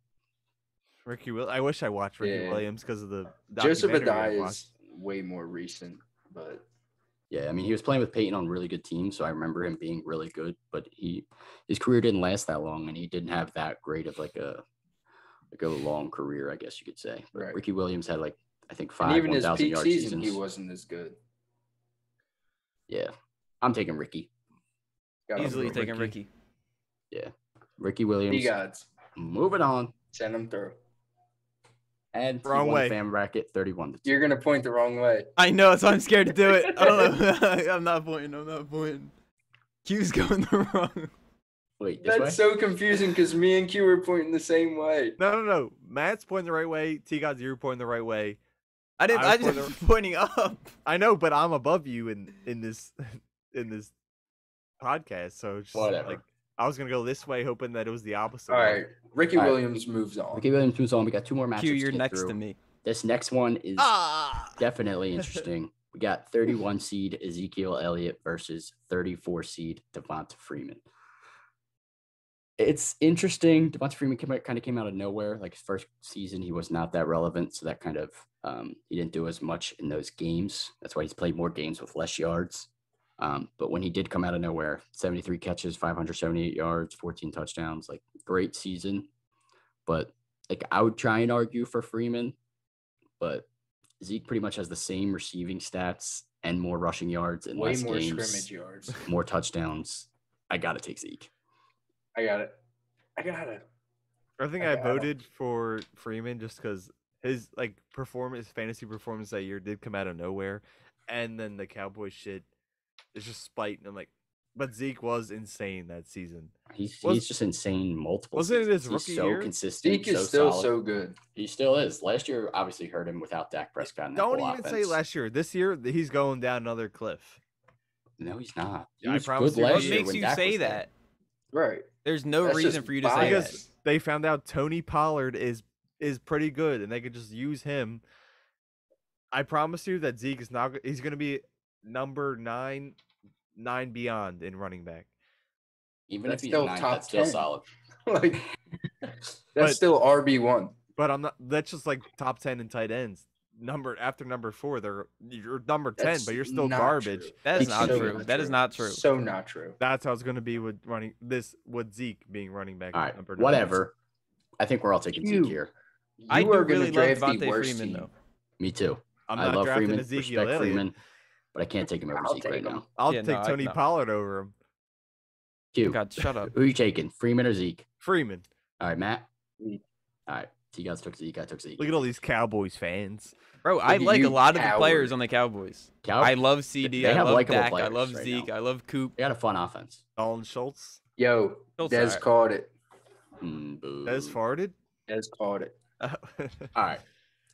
I wish I watched Ricky Williams because of the Joseph Addai is way more recent, but yeah, I mean, he was playing with Peyton on really good teams, so I remember him being really good. But his career didn't last that long, and he didn't have that great of like a long career, I guess you could say. But Ricky Williams had like I think 5 1,000-yard seasons. He wasn't as good. Yeah, I'm taking Ricky. Easily taking Ricky. Yeah, Ricky Williams. T-Gods. Moving on. Send him through. And wrong way. Fan bracket 31-2. You're gonna point the wrong way. I know, that's why I'm scared to do it. I don't know. I'm not pointing. Q's going the wrong. Wait, this way? That's so confusing because me and Q were pointing the same way. No. Matt's pointing the right way. T-Gods, you're pointing the right way. I just pointing up. I know, but I'm above you in this podcast, so just whatever. Like, I was gonna go this way, hoping that it was the opposite. All right, Ricky Williams moves on. Ricky Williams moves on. We got 2 more matchups. Q, you're next to me. This next one is definitely interesting. We got 31 seed Ezekiel Elliott versus 34 seed Devonta Freeman. It's interesting. Devonta Freeman kind of came out of nowhere. Like his first season, he was not that relevant, so that kind of he didn't do as much in those games. That's why he's played more games with less yards. But when he did come out of nowhere, 73 catches, 578 yards, 14 touchdowns, like great season. But like I would try and argue for Freeman, but Zeke pretty much has the same receiving stats and more rushing yards and less more games, scrimmage yards, more touchtowns. I gotta take Zeke. I got it. I think I voted for Freeman just because his fantasy performance that year did come out of nowhere, and then the Cowboys shit is just spite. And I'm like, but Zeke was insane that season. He's just insane multiple. Wasn't it his rookie He's so year? consistent. Zeke is still so good. He still is. Last year obviously hurt him without Dak Prescott. And Don't even say last year. This year he's going down another cliff. No, he's not. He was good last year. What makes you say that? Right. There's no reason for you to say that. Because they found out Tony Pollard is pretty good, and they could just use him. I promise you that Zeke is not. He's going to be number 9 beyond in running back. Even if he's still 9, that's still solid. That's still RB1. But I'm not. That's just like top 10 in tight ends. after number 4, you're number 10, That's but you're still not garbage. true. That is That's not so true. That is not true. So not true. That's how it's going to be with Zeke being running back. All right, number 9. whatever. I think we're all taking Zeke here. I You do are gonna really love draft the Devontae worst Freeman team. though. Me too. I'm I not love drafting Freeman, Ezekiel respect Elliott. Freeman, but I can't take him over I'll Zeke take right him. now. I'll Yeah, take no, I Tony know. Pollard over him. Q, God, shut up. who are you taking, Freeman or Zeke? Freeman. All right, Matt. Zeke. All right, you guys took Zeke. I took Zeke. Look at all these Cowboys fans. Bro, I at like a you, lot of the coward. players on the Cowboys. I love CD. They I have love likable Dak. I players love right Zeke. now. I love Coop. They got a fun offense. Dalton Schultz. Yo, Schultz, Des alright. called it. Boo. Des farted. Des called it. All right.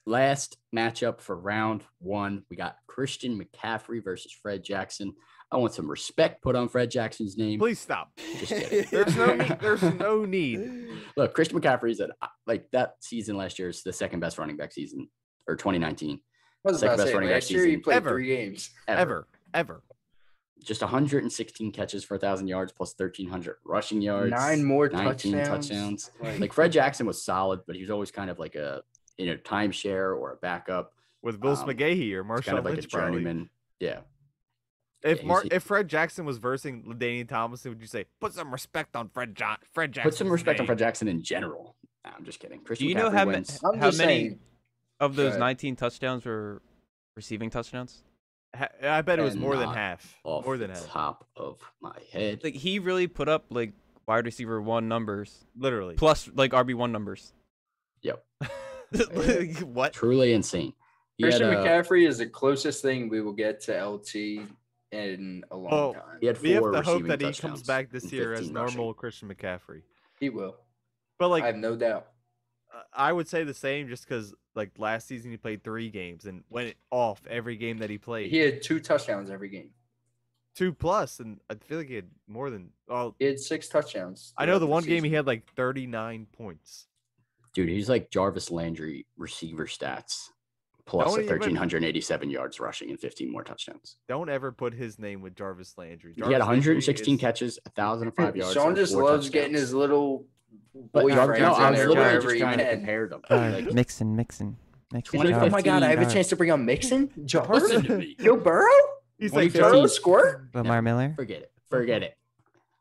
Last matchup for round 1. We got Christian McCaffrey versus Fred Jackson. I want some respect put on Fred Jackson's name. Please stop. Just kidding. There's no need. There's no need. Look, Christian McCaffrey's that season last year is the second best running back season, or 2019. I was Second about to best say, running back last year he season played ever. 3 games. Ever. Just 116 catches for 1,000 yards plus 1,300 rushing yards. 9 more 19 touchdowns. Like Fred Jackson was solid, but he was always kind of like a timeshare or a backup. With Bill McGahee or It's Marshawn kind of like Lynch, a probably. journeyman. Yeah. If Fred Jackson was versing LaDainian Tomlinson, would you say put some respect on Fred Jackson? Put some respect on Fred Jackson in general. Nah, I'm just kidding. Christian Do you know McCaffrey how wins. I'm how just many saying, of those Go ahead. 19 touchdowns were receiving touchdowns? I bet it was And more than not half. Off More than the half. top of my head. Like he really put up like wide receiver 1 numbers Literally. plus like RB1 numbers. Yep. Like, what? Truly insane. He had, Christian McCaffrey is the closest thing we will get to LT in a long Well, time. He had 4 We have to hope receiving that he comes touchdowns back this and year as 15 normal rushing. Christian McCaffrey. He will. But like I have no doubt. I would say the same just because like last season he played 3 games and went off every game that he played. He had 2 touchdowns every game. 2+, and I feel like he had more than. Well, He had 6 touchdowns. I know the throughout one game he season. had like 39 points. Dude, he's like Jarvis Landry receiver stats plus Don't a even- 1,387 yards rushing and 15 more touchdowns. Don't ever put his name with Jarvis Landry. He had Jarvis Landry 116 is- catches, 1,005 yards. Sean and just 4 loves getting touchdowns. his little But boy no, friends no, I in was there literally wherever just he trying to can. compare them. Like, Mixon. 2015, Oh my god, I have a chance to bring on Mixon? Joe listen to me. Joe Burrow? He's like 2015. Joe, Squirt? Lamar Miller. Forget it. Forget it.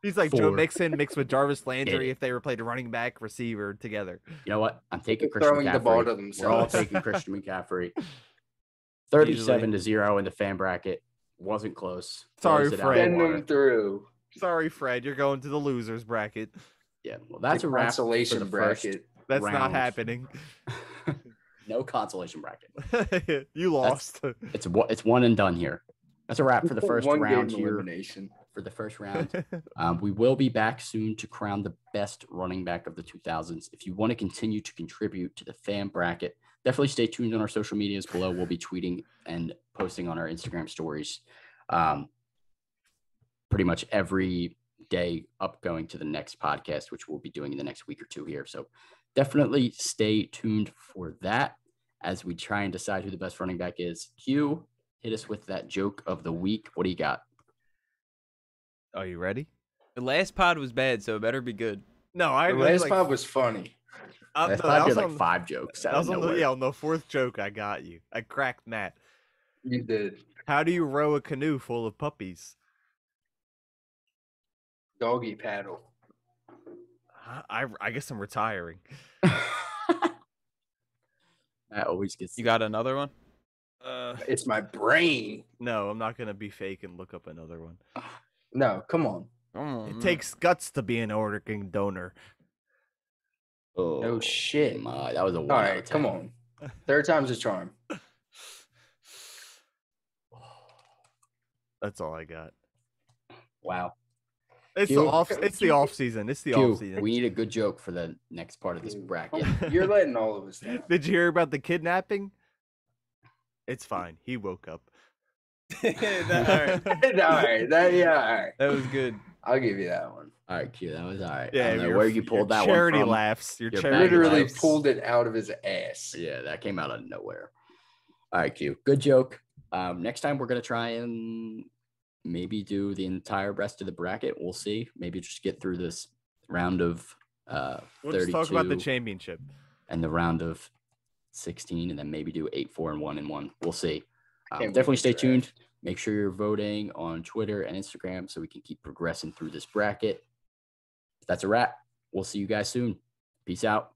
he's like Joe 4. Mixon mixed with Jarvis Get Landry it. if they were played running back receiver together. You know what? I'm taking They're Christian throwing McCaffrey. the ball to We're all themselves. taking Christian McCaffrey. 37-0 in the fan bracket. Wasn't close. Sorry, Closed it out of Fred. Send the water. them through. Sorry, Fred, you're going to the losers bracket. Yeah, well, that's The a wrap for consolation the first bracket. That's not round. happening. No consolation bracket. You lost. It's one and done here. That's a wrap for the first One round game here. elimination. For the first round, we will be back soon to crown the best running back of the 2000s. If you want to continue to contribute to the fan bracket, definitely stay tuned on our social medias below. We'll be tweeting and posting on our Instagram stories pretty much every day up going to the next podcast, which we'll be doing in the next week or 2 here. So definitely stay tuned for that as we try and decide who the best running back is. Q, hit us with that joke of the week. What do you got? Are you ready? The last pod was bad, so it better be good. No, I The last pod was funny. Last no, time that you was had like on- 5 jokes. that Out was of on the, nowhere. yeah, on the 4th joke. I got you. I cracked Matt. You did. How do you row a canoe full of puppies? Doggy paddle. I guess I'm retiring. That always gets You got another one? It's my brain. No, I'm not gonna be fake and look up another one. No, come on. It takes guts to be an organ donor. Oh, No shit. my, that was a 1 All out of right, 10. come on. 3rd time's a charm. That's all I got. Wow. It's Q. the off. It's the off season. It's the Q, off season. we need a good joke for the next part of this bracket. You're letting all of us down. Did you hear about the kidnapping? It's fine. He woke up. All right. All right. All right. That was good. I'll give you that one. All right, Q, that was all right. I Yeah, don't know your- where you your pulled that charity one from. laughs. Your Your charity bag Literally laughs. pulled it out of his ass. Yeah, that came out of nowhere. All right, Q, good joke. Next time we're gonna try and maybe do the entire rest of the bracket. We'll see. Maybe just get through this round of We'll 32 just talk about the championship. and the round of 16, and then maybe do 8, 4, and 1 and 1. We'll see. Definitely stay tuned. Make sure you're voting on Twitter and Instagram so we can keep progressing through this bracket. That's a wrap. We'll see you guys soon. Peace out.